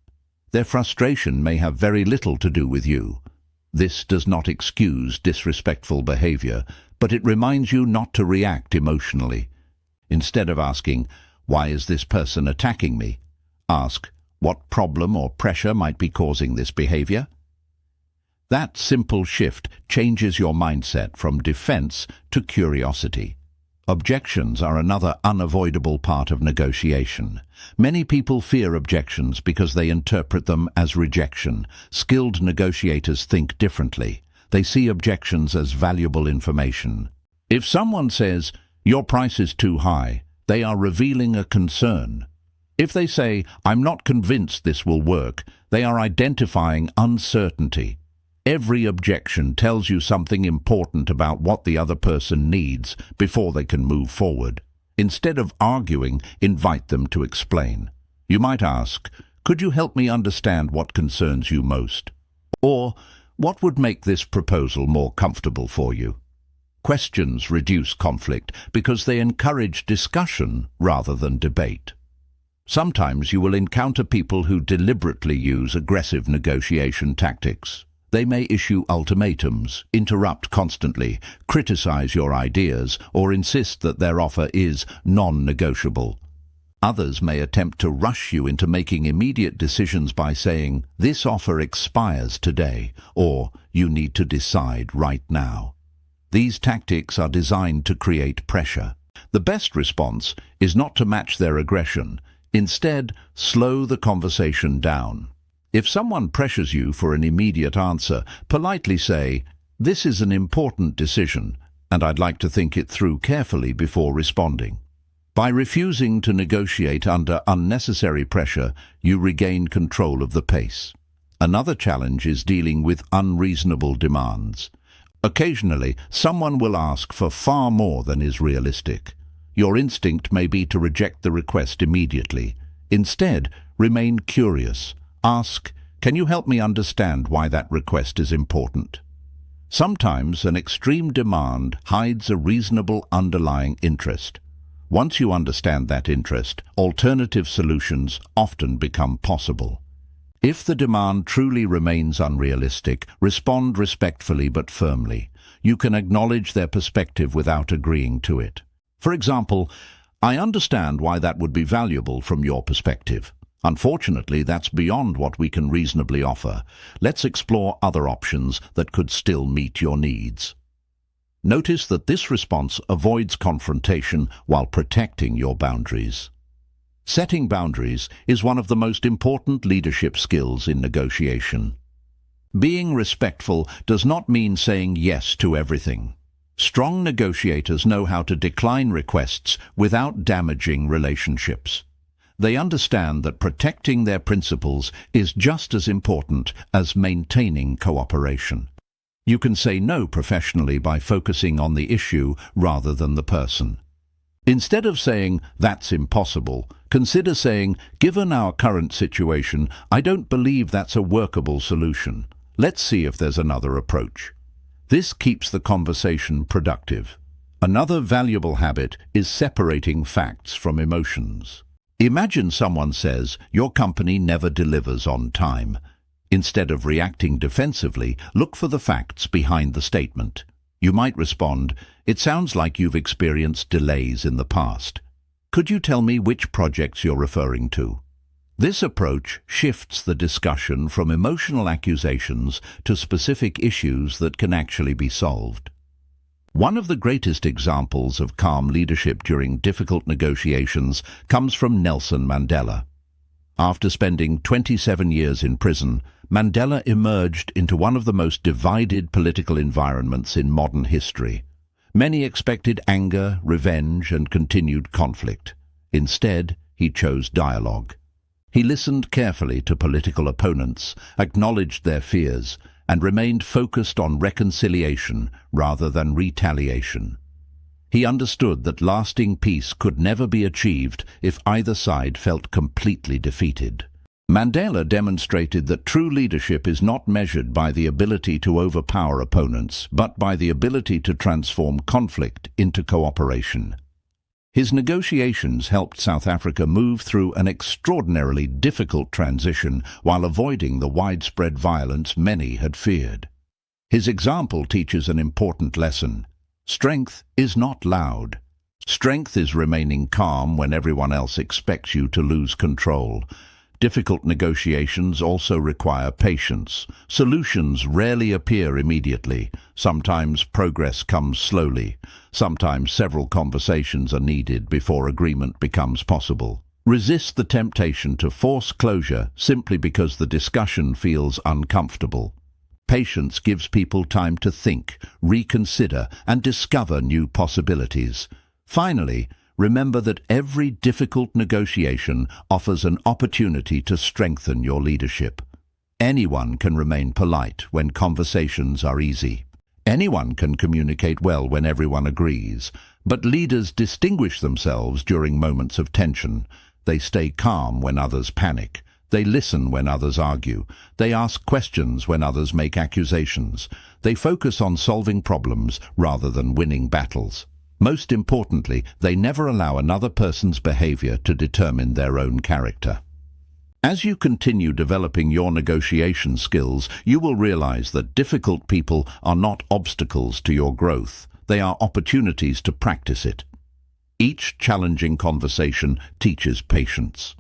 S1: Their frustration may have very little to do with you. This does not excuse disrespectful behavior, but it reminds you not to react emotionally. Instead of asking, "Why is this person attacking me?" ask, "What problem or pressure might be causing this behavior?" That simple shift changes your mindset from defense to curiosity. Objections are another unavoidable part of negotiation. Many people fear objections because they interpret them as rejection. Skilled negotiators think differently. They see objections as valuable information. If someone says, "Your price is too high," they are revealing a concern. If they say, "I'm not convinced this will work," they are identifying uncertainty. Every objection tells you something important about what the other person needs before they can move forward. Instead of arguing, invite them to explain. You might ask, "Could you help me understand what concerns you most?" Or, "What would make this proposal more comfortable for you?" Questions reduce conflict because they encourage discussion rather than debate. Sometimes you will encounter people who deliberately use aggressive negotiation tactics. They may issue ultimatums, interrupt constantly, criticize your ideas, or insist that their offer is non-negotiable. Others may attempt to rush you into making immediate decisions by saying, "This offer expires today," or "You need to decide right now." These tactics are designed to create pressure. The best response is not to match their aggression. Instead, slow the conversation down. If someone pressures you for an immediate answer, politely say, "This is an important decision, and I'd like to think it through carefully before responding." By refusing to negotiate under unnecessary pressure, you regain control of the pace. Another challenge is dealing with unreasonable demands. Occasionally, someone will ask for far more than is realistic. Your instinct may be to reject the request immediately. Instead, remain curious. Ask, "Can you help me understand why that request is important?" Sometimes an extreme demand hides a reasonable underlying interest. Once you understand that interest, alternative solutions often become possible. If the demand truly remains unrealistic, respond respectfully but firmly. You can acknowledge their perspective without agreeing to it. For example, "I understand why that would be valuable from your perspective. Unfortunately, that's beyond what we can reasonably offer. Let's explore other options that could still meet your needs." Notice that this response avoids confrontation while protecting your boundaries. Setting boundaries is one of the most important leadership skills in negotiation. Being respectful does not mean saying yes to everything. Strong negotiators know how to decline requests without damaging relationships. They understand that protecting their principles is just as important as maintaining cooperation. You can say no professionally by focusing on the issue rather than the person. Instead of saying, "That's impossible," consider saying, "Given our current situation, I don't believe that's a workable solution. Let's see if there's another approach." This keeps the conversation productive. Another valuable habit is separating facts from emotions. Imagine someone says, "Your company never delivers on time." Instead of reacting defensively, look for the facts behind the statement. You might respond, "It sounds like you've experienced delays in the past. Could you tell me which projects you're referring to?" This approach shifts the discussion from emotional accusations to specific issues that can actually be solved. One of the greatest examples of calm leadership during difficult negotiations comes from Nelson Mandela. After spending 27 years in prison, Mandela emerged into one of the most divided political environments in modern history. Many expected anger, revenge, and continued conflict. Instead, he chose dialogue. He listened carefully to political opponents, acknowledged their fears, and remained focused on reconciliation rather than retaliation. He understood that lasting peace could never be achieved if either side felt completely defeated. Mandela demonstrated that true leadership is not measured by the ability to overpower opponents, but by the ability to transform conflict into cooperation. His negotiations helped South Africa move through an extraordinarily difficult transition while avoiding the widespread violence many had feared. His example teaches an important lesson. Strength is not loud. Strength is remaining calm when everyone else expects you to lose control. Difficult negotiations also require patience. Solutions rarely appear immediately. Sometimes progress comes slowly. Sometimes several conversations are needed before agreement becomes possible. Resist the temptation to force closure simply because the discussion feels uncomfortable. Patience gives people time to think, reconsider, and discover new possibilities. Finally, remember that every difficult negotiation offers an opportunity to strengthen your leadership. Anyone can remain polite when conversations are easy. Anyone can communicate well when everyone agrees, but leaders distinguish themselves during moments of tension. They stay calm when others panic. They listen when others argue. They ask questions when others make accusations. They focus on solving problems rather than winning battles. Most importantly, they never allow another person's behavior to determine their own character. As you continue developing your negotiation skills, you will realize that difficult people are not obstacles to your growth. They are opportunities to practice it. Each challenging conversation teaches patience.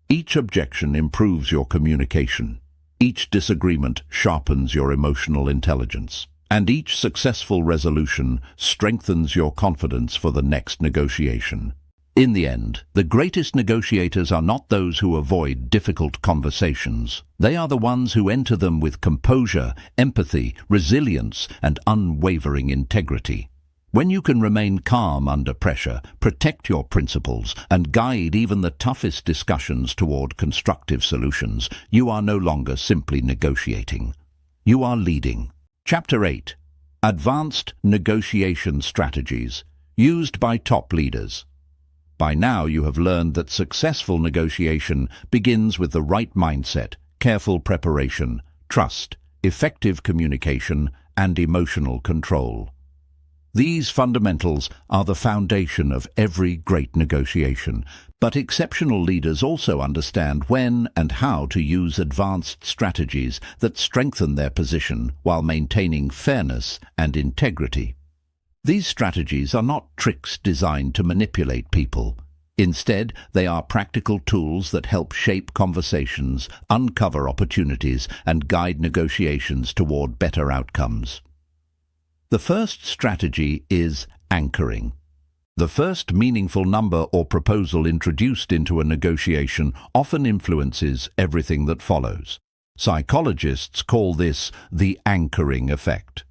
S1: Each objection improves your communication. Each disagreement sharpens your emotional intelligence. And each successful resolution strengthens your confidence for the next negotiation. In the end, the greatest negotiators are not those who avoid difficult conversations. They are the ones who enter them with composure, empathy, resilience, and unwavering integrity. When you can remain calm under pressure, protect your principles, and guide even the toughest discussions toward constructive solutions, you are no longer simply negotiating. You are leading. Chapter 8. Advanced Negotiation Strategies, used by top leaders. By now you have learned that successful negotiation begins with the right mindset, careful preparation, trust, effective communication, and emotional control. These fundamentals are the foundation of every great negotiation, but exceptional leaders also understand when and how to use advanced strategies that strengthen their position while maintaining fairness and integrity. These strategies are not tricks designed to manipulate people. Instead, they are practical tools that help shape conversations, uncover opportunities, and guide negotiations toward better outcomes. The first strategy is anchoring. The first meaningful number or proposal introduced into a negotiation often influences everything that follows. Psychologists call this the anchoring effect.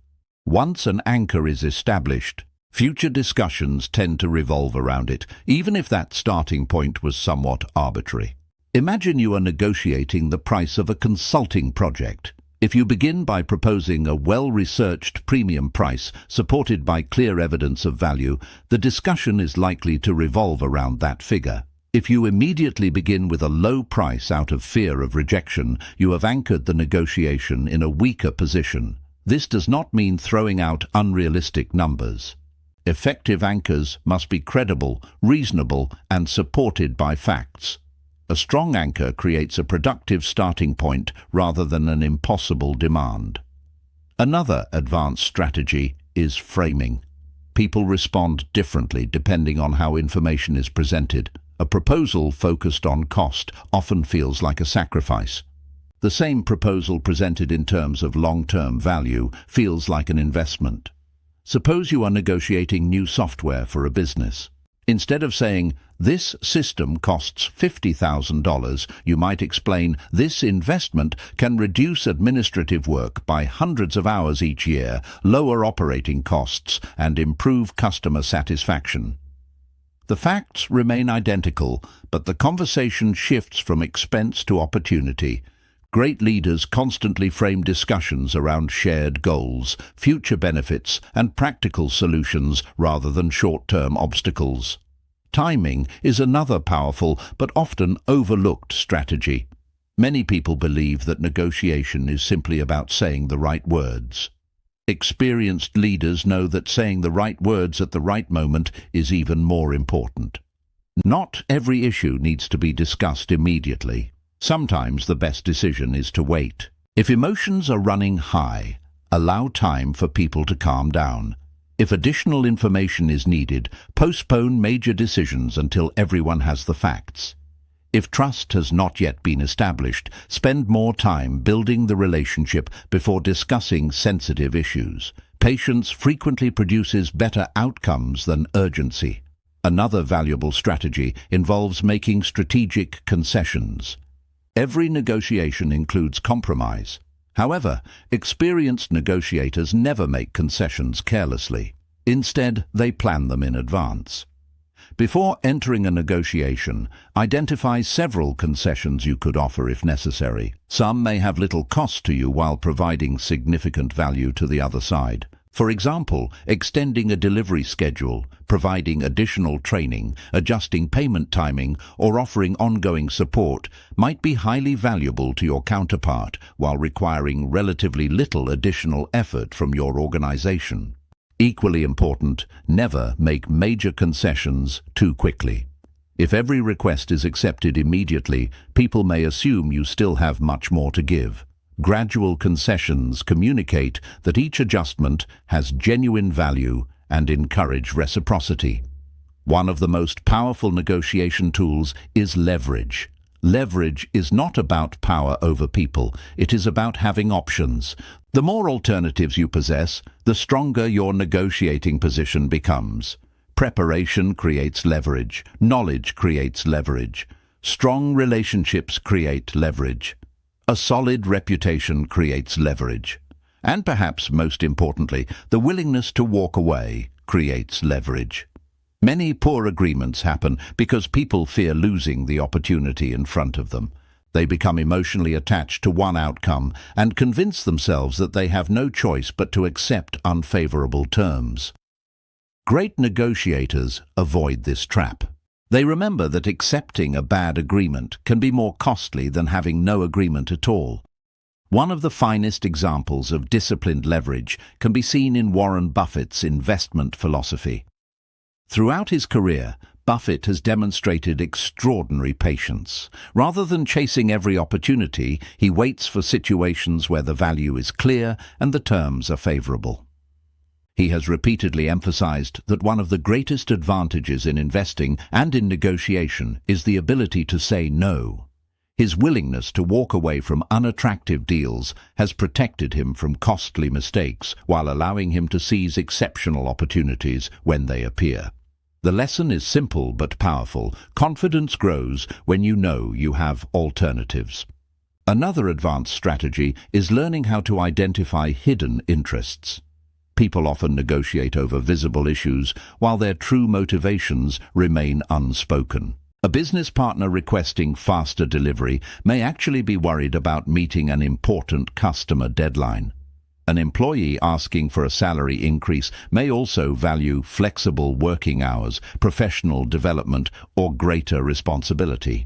S1: Once an anchor is established, future discussions tend to revolve around it, even if that starting point was somewhat arbitrary. Imagine you are negotiating the price of a consulting project. If you begin by proposing a well-researched premium price supported by clear evidence of value, the discussion is likely to revolve around that figure. If you immediately begin with a low price out of fear of rejection, you have anchored the negotiation in a weaker position. This does not mean throwing out unrealistic numbers. Effective anchors must be credible, reasonable, and supported by facts. A strong anchor creates a productive starting point rather than an impossible demand. Another advanced strategy is framing. People respond differently depending on how information is presented. A proposal focused on cost often feels like a sacrifice. The same proposal presented in terms of long-term value feels like an investment. Suppose you are negotiating new software for a business. Instead of saying, "This system costs $50,000, you might explain, "This investment can reduce administrative work by hundreds of hours each year, lower operating costs, and improve customer satisfaction." The facts remain identical, but the conversation shifts from expense to opportunity. Great leaders constantly frame discussions around shared goals, future benefits, and practical solutions rather than short-term obstacles. Timing is another powerful but often overlooked strategy. Many people believe that negotiation is simply about saying the right words. Experienced leaders know that saying the right words at the right moment is even more important. Not every issue needs to be discussed immediately. Sometimes the best decision is to wait. If emotions are running high, allow time for people to calm down. If additional information is needed, postpone major decisions until everyone has the facts. If trust has not yet been established, spend more time building the relationship before discussing sensitive issues. Patience frequently produces better outcomes than urgency. Another valuable strategy involves making strategic concessions. Every negotiation includes compromise. However, experienced negotiators never make concessions carelessly. Instead, they plan them in advance. Before entering a negotiation, identify several concessions you could offer if necessary. Some may have little cost to you while providing significant value to the other side. For example, extending a delivery schedule, providing additional training, adjusting payment timing, or offering ongoing support might be highly valuable to your counterpart while requiring relatively little additional effort from your organization. Equally important, never make major concessions too quickly. If every request is accepted immediately, people may assume you still have much more to give. Gradual concessions communicate that each adjustment has genuine value and encourage reciprocity. One of the most powerful negotiation tools is leverage. Leverage is not about power over people, it is about having options. The more alternatives you possess, the stronger your negotiating position becomes. Preparation creates leverage. Knowledge creates leverage. Strong relationships create leverage. A solid reputation creates leverage. And perhaps most importantly, the willingness to walk away creates leverage. Many poor agreements happen because people fear losing the opportunity in front of them. They become emotionally attached to one outcome and convince themselves that they have no choice but to accept unfavorable terms. Great negotiators avoid this trap. They remember that accepting a bad agreement can be more costly than having no agreement at all. One of the finest examples of disciplined leverage can be seen in Warren Buffett's investment philosophy. Throughout his career, Buffett has demonstrated extraordinary patience. Rather than chasing every opportunity, he waits for situations where the value is clear and the terms are favorable. He has repeatedly emphasized that one of the greatest advantages in investing and in negotiation is the ability to say no. His willingness to walk away from unattractive deals has protected him from costly mistakes while allowing him to seize exceptional opportunities when they appear. The lesson is simple but powerful. Confidence grows when you know you have alternatives. Another advanced strategy is learning how to identify hidden interests. People often negotiate over visible issues while their true motivations remain unspoken. A business partner requesting faster delivery may actually be worried about meeting an important customer deadline. An employee asking for a salary increase may also value flexible working hours, professional development, or greater responsibility.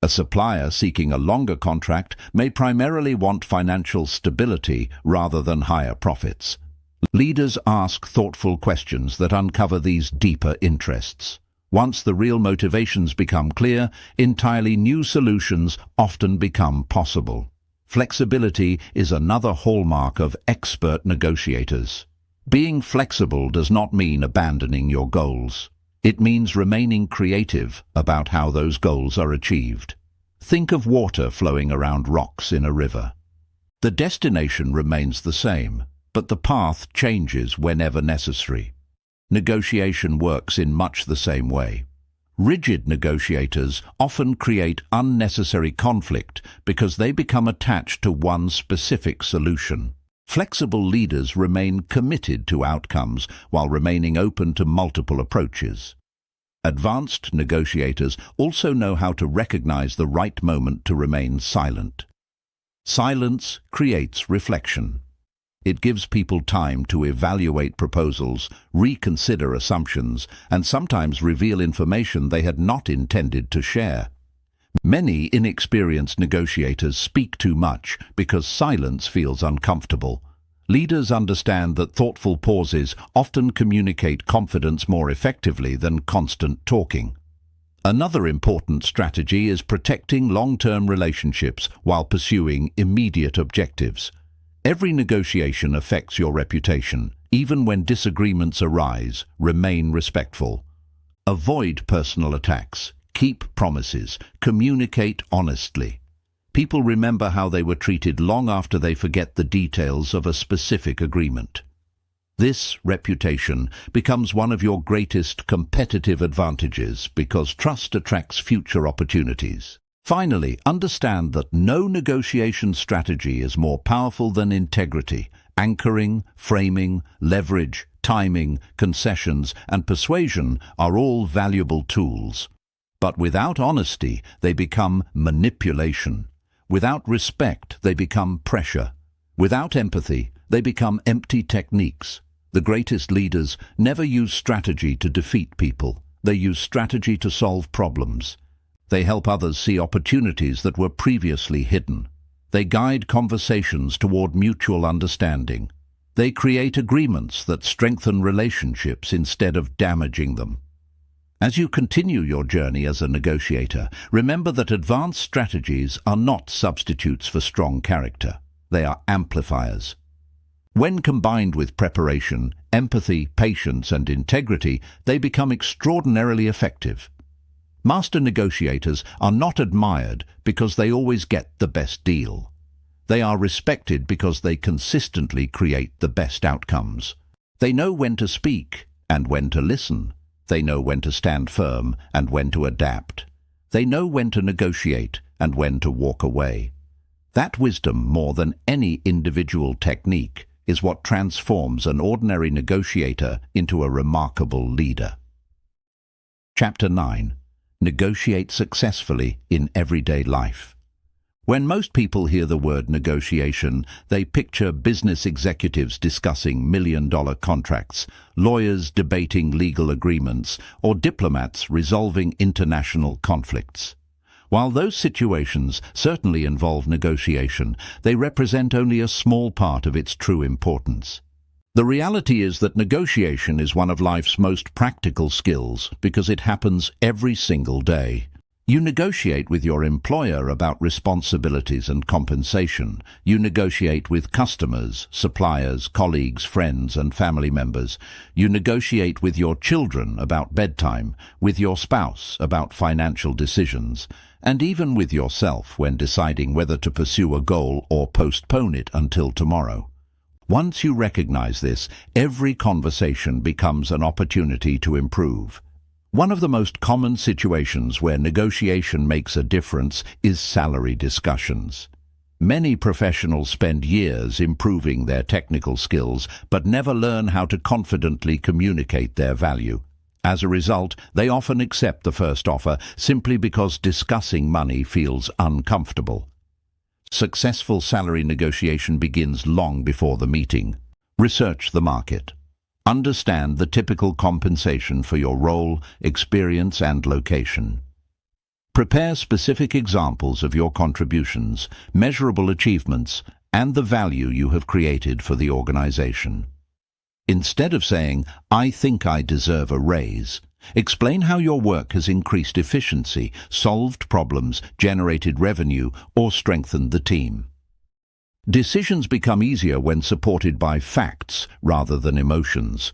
S1: A supplier seeking a longer contract may primarily want financial stability rather than higher profits. Leaders ask thoughtful questions that uncover these deeper interests. Once the real motivations become clear, entirely new solutions often become possible. Flexibility is another hallmark of expert negotiators. Being flexible does not mean abandoning your goals. It means remaining creative about how those goals are achieved. Think of water flowing around rocks in a river. The destination remains the same, but the path changes whenever necessary. Negotiation works in much the same way. Rigid negotiators often create unnecessary conflict because they become attached to one specific solution. Flexible leaders remain committed to outcomes while remaining open to multiple approaches. Advanced negotiators also know how to recognize the right moment to remain silent. Silence creates reflection. It gives people time to evaluate proposals, reconsider assumptions, and sometimes reveal information they had not intended to share. Many inexperienced negotiators speak too much because silence feels uncomfortable. Leaders understand that thoughtful pauses often communicate confidence more effectively than constant talking. Another important strategy is protecting long-term relationships while pursuing immediate objectives. Every negotiation affects your reputation. Even when disagreements arise, remain respectful. Avoid personal attacks. Keep promises. Communicate honestly. People remember how they were treated long after they forget the details of a specific agreement. This reputation becomes one of your greatest competitive advantages because trust attracts future opportunities. Finally, understand that no negotiation strategy is more powerful than integrity. Anchoring, framing, leverage, timing, concessions, and persuasion are all valuable tools. But without honesty, they become manipulation. Without respect, they become pressure. Without empathy, they become empty techniques. The greatest leaders never use strategy to defeat people. They use strategy to solve problems. They help others see opportunities that were previously hidden. They guide conversations toward mutual understanding. They create agreements that strengthen relationships instead of damaging them. As you continue your journey as a negotiator, remember that advanced strategies are not substitutes for strong character. They are amplifiers. When combined with preparation, empathy, patience, and integrity, they become extraordinarily effective. Master negotiators are not admired because they always get the best deal. They are respected because they consistently create the best outcomes. They know when to speak and when to listen. They know when to stand firm and when to adapt. They know when to negotiate and when to walk away. That wisdom, more than any individual technique, is what transforms an ordinary negotiator into a remarkable leader. Chapter 9. Negotiate successfully in everyday life. When most people hear the word negotiation, they picture business executives discussing million-dollar contracts, lawyers debating legal agreements, or diplomats resolving international conflicts. While those situations certainly involve negotiation, they represent only a small part of its true importance. The reality is that negotiation is one of life's most practical skills because it happens every single day. You negotiate with your employer about responsibilities and compensation. You negotiate with customers, suppliers, colleagues, friends, and family members. You negotiate with your children about bedtime, with your spouse about financial decisions, and even with yourself when deciding whether to pursue a goal or postpone it until tomorrow. Once you recognize this, every conversation becomes an opportunity to improve. One of the most common situations where negotiation makes a difference is salary discussions. Many professionals spend years improving their technical skills, but never learn how to confidently communicate their value. As a result, they often accept the first offer simply because discussing money feels uncomfortable. Successful salary negotiation begins long before the meeting. Research the market. Understand the typical compensation for your role, experience, and location. Prepare specific examples of your contributions, measurable achievements, and the value you have created for the organization. Instead of saying, "I think I deserve a raise," explain how your work has increased efficiency, solved problems, generated revenue, or strengthened the team. Decisions become easier when supported by facts rather than emotions.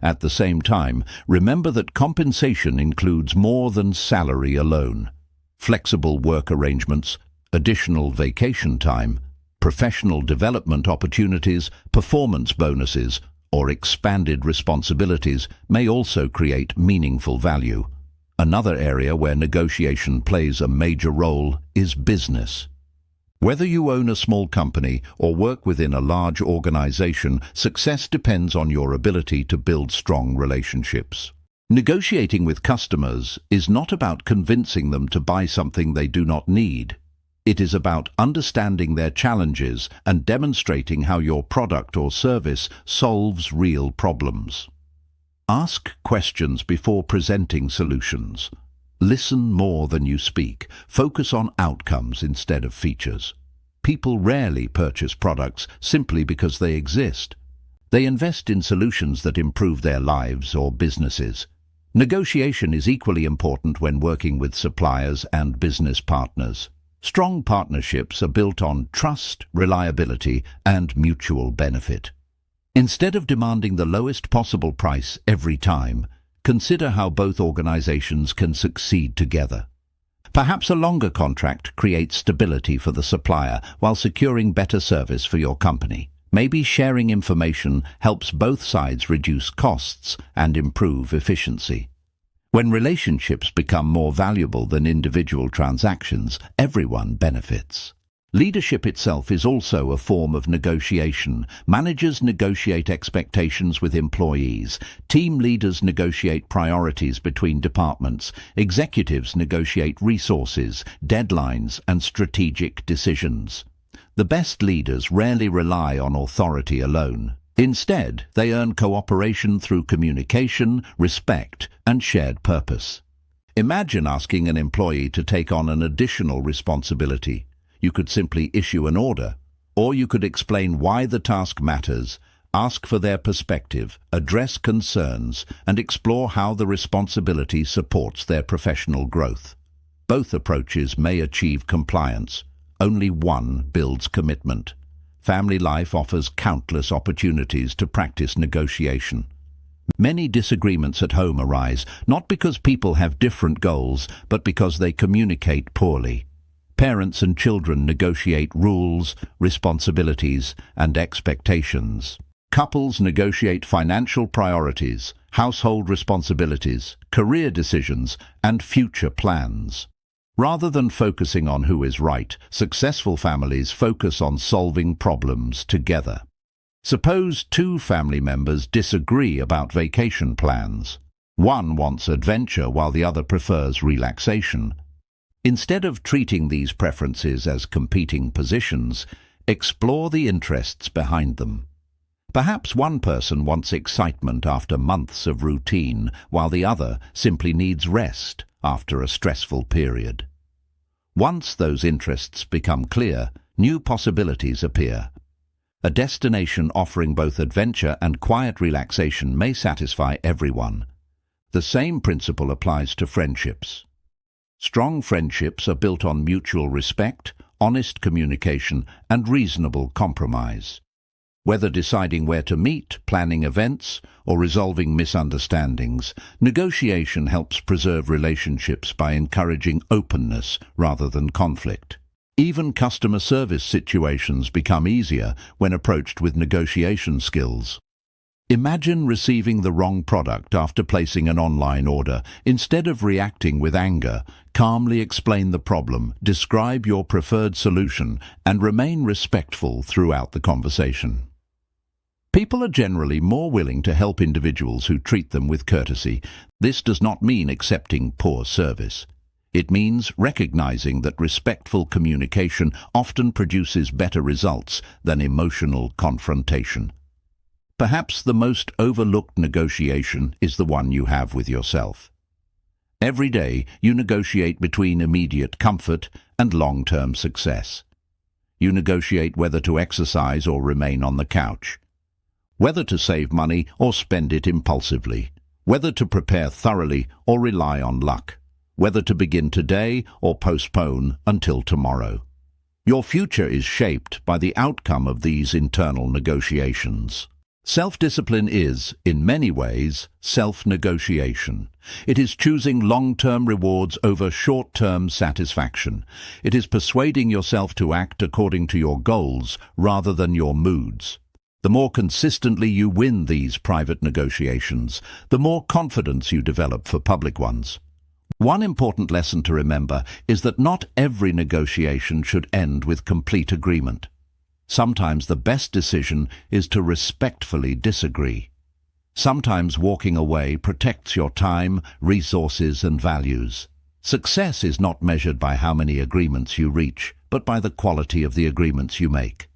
S1: At the same time, remember that compensation includes more than salary alone. Flexible work arrangements, additional vacation time, professional development opportunities, performance bonuses, or expanded responsibilities may also create meaningful value. Another area where negotiation plays a major role is business. Whether you own a small company or work within a large organization, success depends on your ability to build strong relationships. Negotiating with customers is not about convincing them to buy something they do not need. It is about understanding their challenges and demonstrating how your product or service solves real problems. Ask questions before presenting solutions. Listen more than you speak. Focus on outcomes instead of features. People rarely purchase products simply because they exist. They invest in solutions that improve their lives or businesses. Negotiation is equally important when working with suppliers and business partners. Strong partnerships are built on trust, reliability, and mutual benefit. Instead of demanding the lowest possible price every time, consider how both organizations can succeed together. Perhaps a longer contract creates stability for the supplier while securing better service for your company. Maybe sharing information helps both sides reduce costs and improve efficiency. When relationships become more valuable than individual transactions, everyone benefits. Leadership itself is also a form of negotiation. Managers negotiate expectations with employees. Team leaders negotiate priorities between departments. Executives negotiate resources, deadlines, and strategic decisions. The best leaders rarely rely on authority alone. Instead, they earn cooperation through communication, respect, and shared purpose. Imagine asking an employee to take on an additional responsibility. You could simply issue an order, or you could explain why the task matters, ask for their perspective, address concerns, and explore how the responsibility supports their professional growth. Both approaches may achieve compliance. Only one builds commitment. Family life offers countless opportunities to practice negotiation. Many disagreements at home arise, not because people have different goals, but because they communicate poorly. Parents and children negotiate rules, responsibilities, and expectations. Couples negotiate financial priorities, household responsibilities, career decisions, and future plans. Rather than focusing on who is right, successful families focus on solving problems together. Suppose two family members disagree about vacation plans. One wants adventure while the other prefers relaxation. Instead of treating these preferences as competing positions, explore the interests behind them. Perhaps one person wants excitement after months of routine, while the other simply needs rest after a stressful period. Once those interests become clear, new possibilities appear. A destination offering both adventure and quiet relaxation may satisfy everyone. The same principle applies to friendships. Strong friendships are built on mutual respect, honest communication, and reasonable compromise. Whether deciding where to meet, planning events, or resolving misunderstandings, negotiation helps preserve relationships by encouraging openness rather than conflict. Even customer service situations become easier when approached with negotiation skills. Imagine receiving the wrong product after placing an online order. Instead of reacting with anger, calmly explain the problem, describe your preferred solution, and remain respectful throughout the conversation. People are generally more willing to help individuals who treat them with courtesy. This does not mean accepting poor service. It means recognizing that respectful communication often produces better results than emotional confrontation. Perhaps the most overlooked negotiation is the one you have with yourself. Every day, you negotiate between immediate comfort and long-term success. You negotiate whether to exercise or remain on the couch, whether to save money or spend it impulsively, whether to prepare thoroughly or rely on luck, whether to begin today or postpone until tomorrow. Your future is shaped by the outcome of these internal negotiations. Self-discipline is, in many ways, self-negotiation. It is choosing long-term rewards over short-term satisfaction. It is persuading yourself to act according to your goals rather than your moods. The more consistently you win these private negotiations, the more confidence you develop for public ones. One important lesson to remember is that not every negotiation should end with complete agreement. Sometimes the best decision is to respectfully disagree. Sometimes walking away protects your time, resources, and values. Success is not measured by how many agreements you reach, but by the quality of the agreements you make.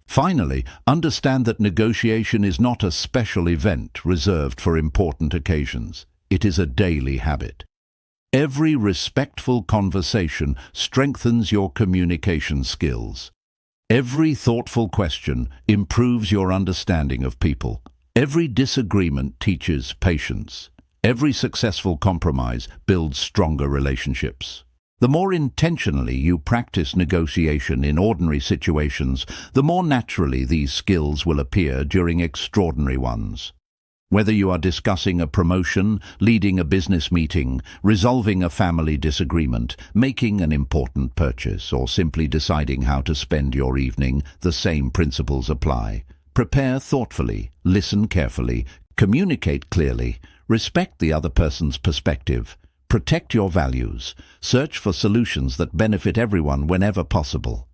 S1: Finally, understand that negotiation is not a special event reserved for important occasions. It is a daily habit. Every respectful conversation strengthens your communication skills. Every thoughtful question improves your understanding of people. Every disagreement teaches patience. Every successful compromise builds stronger relationships. The more intentionally you practice negotiation in ordinary situations, the more naturally these skills will appear during extraordinary ones. Whether you are discussing a promotion, leading a business meeting, resolving a family disagreement, making an important purchase, or simply deciding how to spend your evening, the same principles apply. Prepare thoughtfully, listen carefully, communicate clearly, respect the other person's perspective, protect your values, search for solutions that benefit everyone whenever possible.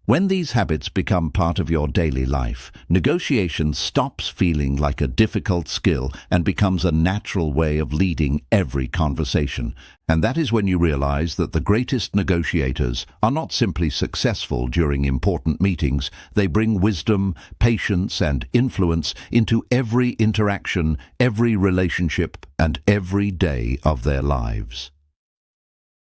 S1: When these habits become part of your daily life, negotiation stops feeling like a difficult skill and becomes a natural way of leading every conversation. And that is when you realize that the greatest negotiators are not simply successful during important meetings. They bring wisdom, patience, and influence into every interaction, every relationship, and every day of their lives.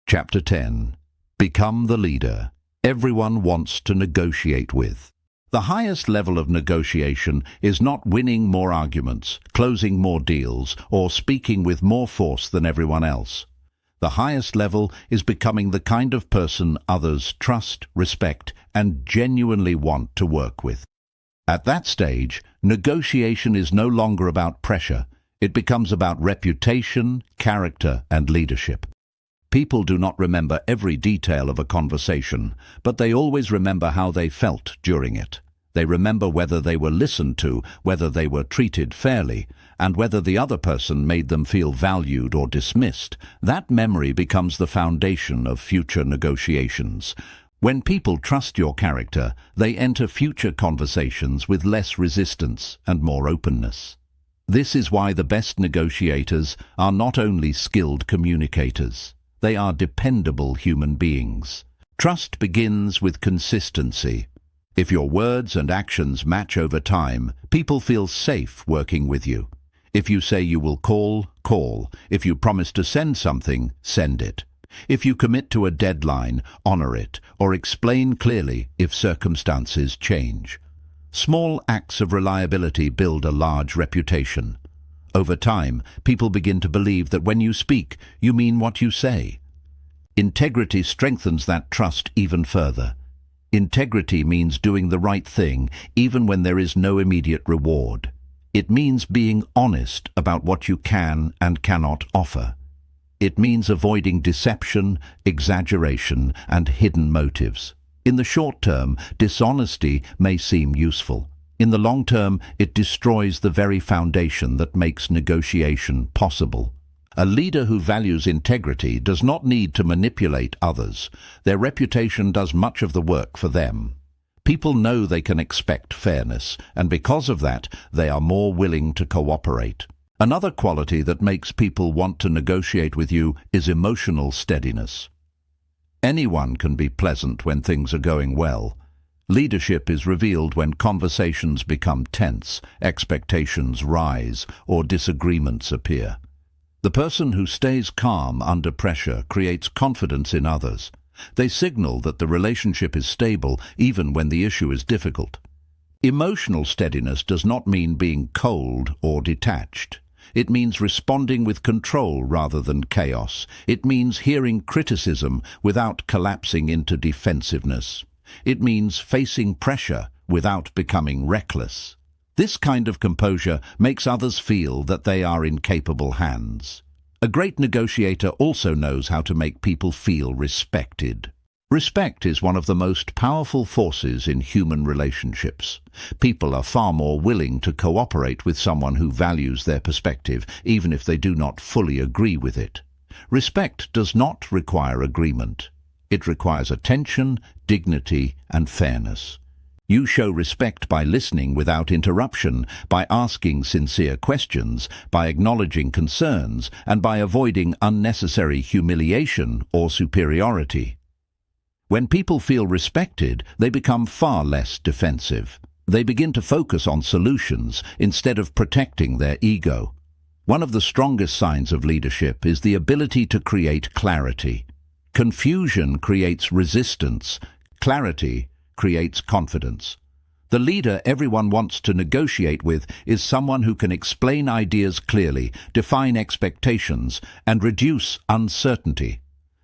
S1: Chapter 10. Become the leader everyone wants to negotiate with. The highest level of negotiation is not winning more arguments, closing more deals, or speaking with more force than everyone else. The highest level is becoming the kind of person others trust, respect, and genuinely want to work with. At that stage, negotiation is no longer about pressure. It becomes about reputation, character, and leadership. People do not remember every detail of a conversation, but they always remember how they felt during it. They remember whether they were listened to, whether they were treated fairly, and whether the other person made them feel valued or dismissed. That memory becomes the foundation of future negotiations. When people trust your character, they enter future conversations with less resistance and more openness. This is why the best negotiators are not only skilled communicators, they are dependable human beings. Trust begins with consistency. If your words and actions match over time, people feel safe working with you. If you say you will call, call. If you promise to send something, send it. If you commit to a deadline, honor it, or explain clearly if circumstances change. Small acts of reliability build a large reputation. Over time, people begin to believe that when you speak, you mean what you say. Integrity strengthens that trust even further. Integrity means doing the right thing, even when there is no immediate reward. It means being honest about what you can and cannot offer. It means avoiding deception, exaggeration, and hidden motives. In the short term, dishonesty may seem useful. In the long term, it destroys the very foundation that makes negotiation possible. A leader who values integrity does not need to manipulate others. Their reputation does much of the work for them. People know they can expect fairness, and because of that, they are more willing to cooperate. Another quality that makes people want to negotiate with you is emotional steadiness. Anyone can be pleasant when things are going well. Leadership is revealed when conversations become tense, expectations rise, or disagreements appear. The person who stays calm under pressure creates confidence in others. They signal that the relationship is stable even when the issue is difficult. Emotional steadiness does not mean being cold or detached. It means responding with control rather than chaos. It means hearing criticism without collapsing into defensiveness. It means facing pressure without becoming reckless. This kind of composure makes others feel that they are in capable hands. A great negotiator also knows how to make people feel respected. Respect is one of the most powerful forces in human relationships. People are far more willing to cooperate with someone who values their perspective, even if they do not fully agree with it. Respect does not require agreement. It requires attention, dignity, and fairness. You show respect by listening without interruption, by asking sincere questions, by acknowledging concerns, and by avoiding unnecessary humiliation or superiority. When people feel respected, they become far less defensive. They begin to focus on solutions instead of protecting their ego. One of the strongest signs of leadership is the ability to create clarity. Confusion creates resistance. Clarity creates confidence. The leader everyone wants to negotiate with is someone who can explain ideas clearly, define expectations, and reduce uncertainty.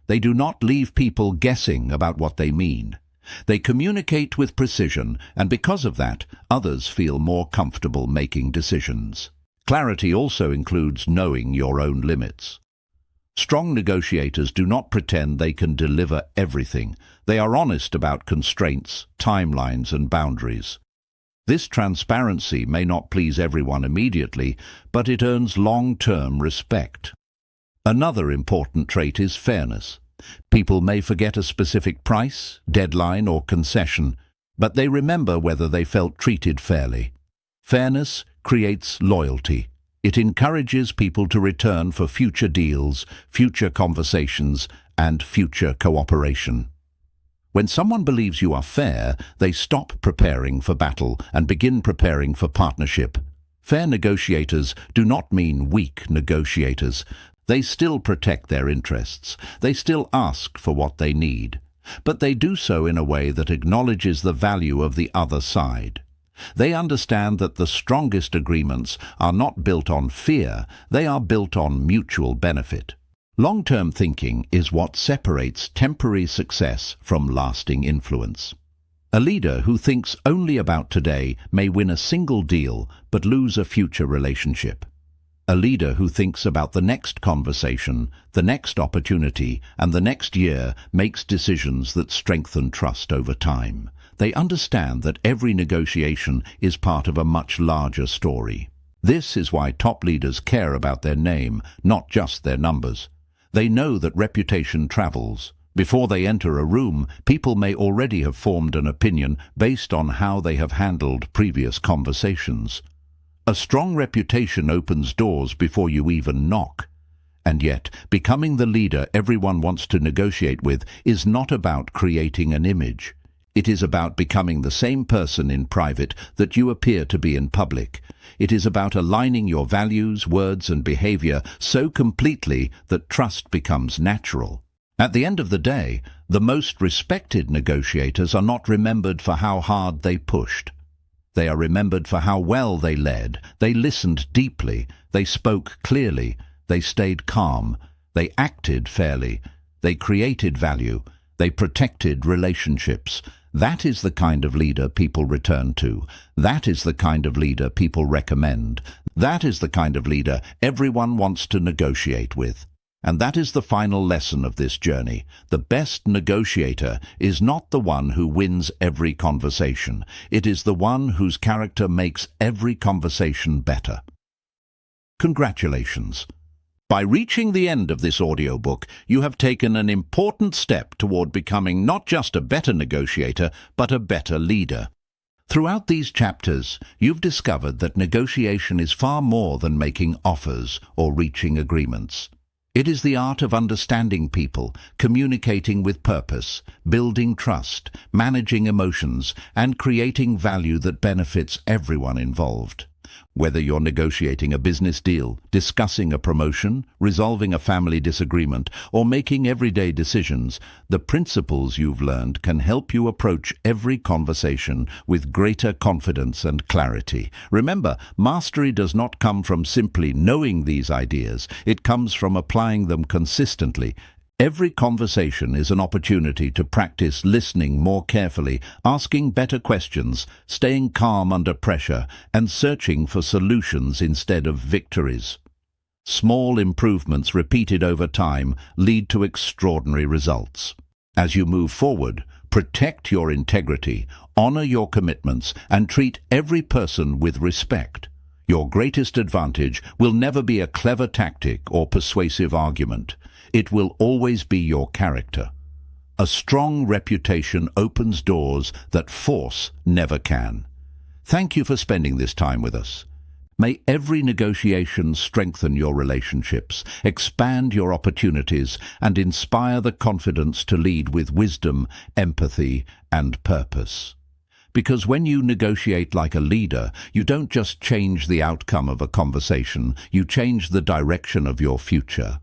S1: They do not leave people guessing about what they mean. They communicate with precision, and because of that, others feel more comfortable making decisions. Clarity also includes knowing your own limits. Strong negotiators do not pretend they can deliver everything. They are honest about constraints, timelines, and boundaries. This transparency may not please everyone immediately, but it earns long-term respect. Another important trait is fairness. People may forget a specific price, deadline, or concession, but they remember whether they felt treated fairly. Fairness creates loyalty. It encourages people to return for future deals, future conversations, and future cooperation. When someone believes you are fair, they stop preparing for battle and begin preparing for partnership. Fair negotiators do not mean weak negotiators. They still protect their interests. They still ask for what they need. But they do so in a way that acknowledges the value of the other side. They understand that the strongest agreements are not built on fear, they are built on mutual benefit. Long-term thinking is what separates temporary success from lasting influence. A leader who thinks only about today may win a single deal but lose a future relationship. A leader who thinks about the next conversation, the next opportunity, and the next year makes decisions that strengthen trust over time. They understand that every negotiation is part of a much larger story. This is why top leaders care about their name, not just their numbers. They know that reputation travels, Before they enter a room, people may already have formed an opinion based on how they have handled previous conversations. A strong reputation opens doors before you even knock. And yet, becoming the leader everyone wants to negotiate with is not about creating an image. It is about becoming the same person in private that you appear to be in public. It is about aligning your values, words, and behavior so completely that trust becomes natural. At the end of the day, the most respected negotiators are not remembered for how hard they pushed. They are remembered for how well they led, they listened deeply, they spoke clearly, they stayed calm, they acted fairly, they created value, they protected relationships. That is the kind of leader people return to. That is the kind of leader people recommend. That is the kind of leader everyone wants to negotiate with. And that is the final lesson of this journey. The best negotiator is not the one who wins every conversation. It is the one whose character makes every conversation better. Congratulations. By reaching the end of this audiobook, you have taken an important step toward becoming not just a better negotiator, but a better leader. Throughout these chapters, you've discovered that negotiation is far more than making offers or reaching agreements. It is the art of understanding people, communicating with purpose, building trust, managing emotions, and creating value that benefits everyone involved. Whether you're negotiating a business deal, discussing a promotion, resolving a family disagreement, or making everyday decisions, the principles you've learned can help you approach every conversation with greater confidence and clarity. Remember, mastery does not come from simply knowing these ideas. It comes from applying them consistently. Every conversation is an opportunity to practice listening more carefully, asking better questions, staying calm under pressure, and searching for solutions instead of victories. Small improvements repeated over time lead to extraordinary results. As you move forward, protect your integrity, honor your commitments, and treat every person with respect. Your greatest advantage will never be a clever tactic or persuasive argument. It will always be your character. A strong reputation opens doors that force never can. Thank you for spending this time with us. May every negotiation strengthen your relationships, expand your opportunities, and inspire the confidence to lead with wisdom, empathy, and purpose. Because when you negotiate like a leader, you don't just change the outcome of a conversation, you change the direction of your future.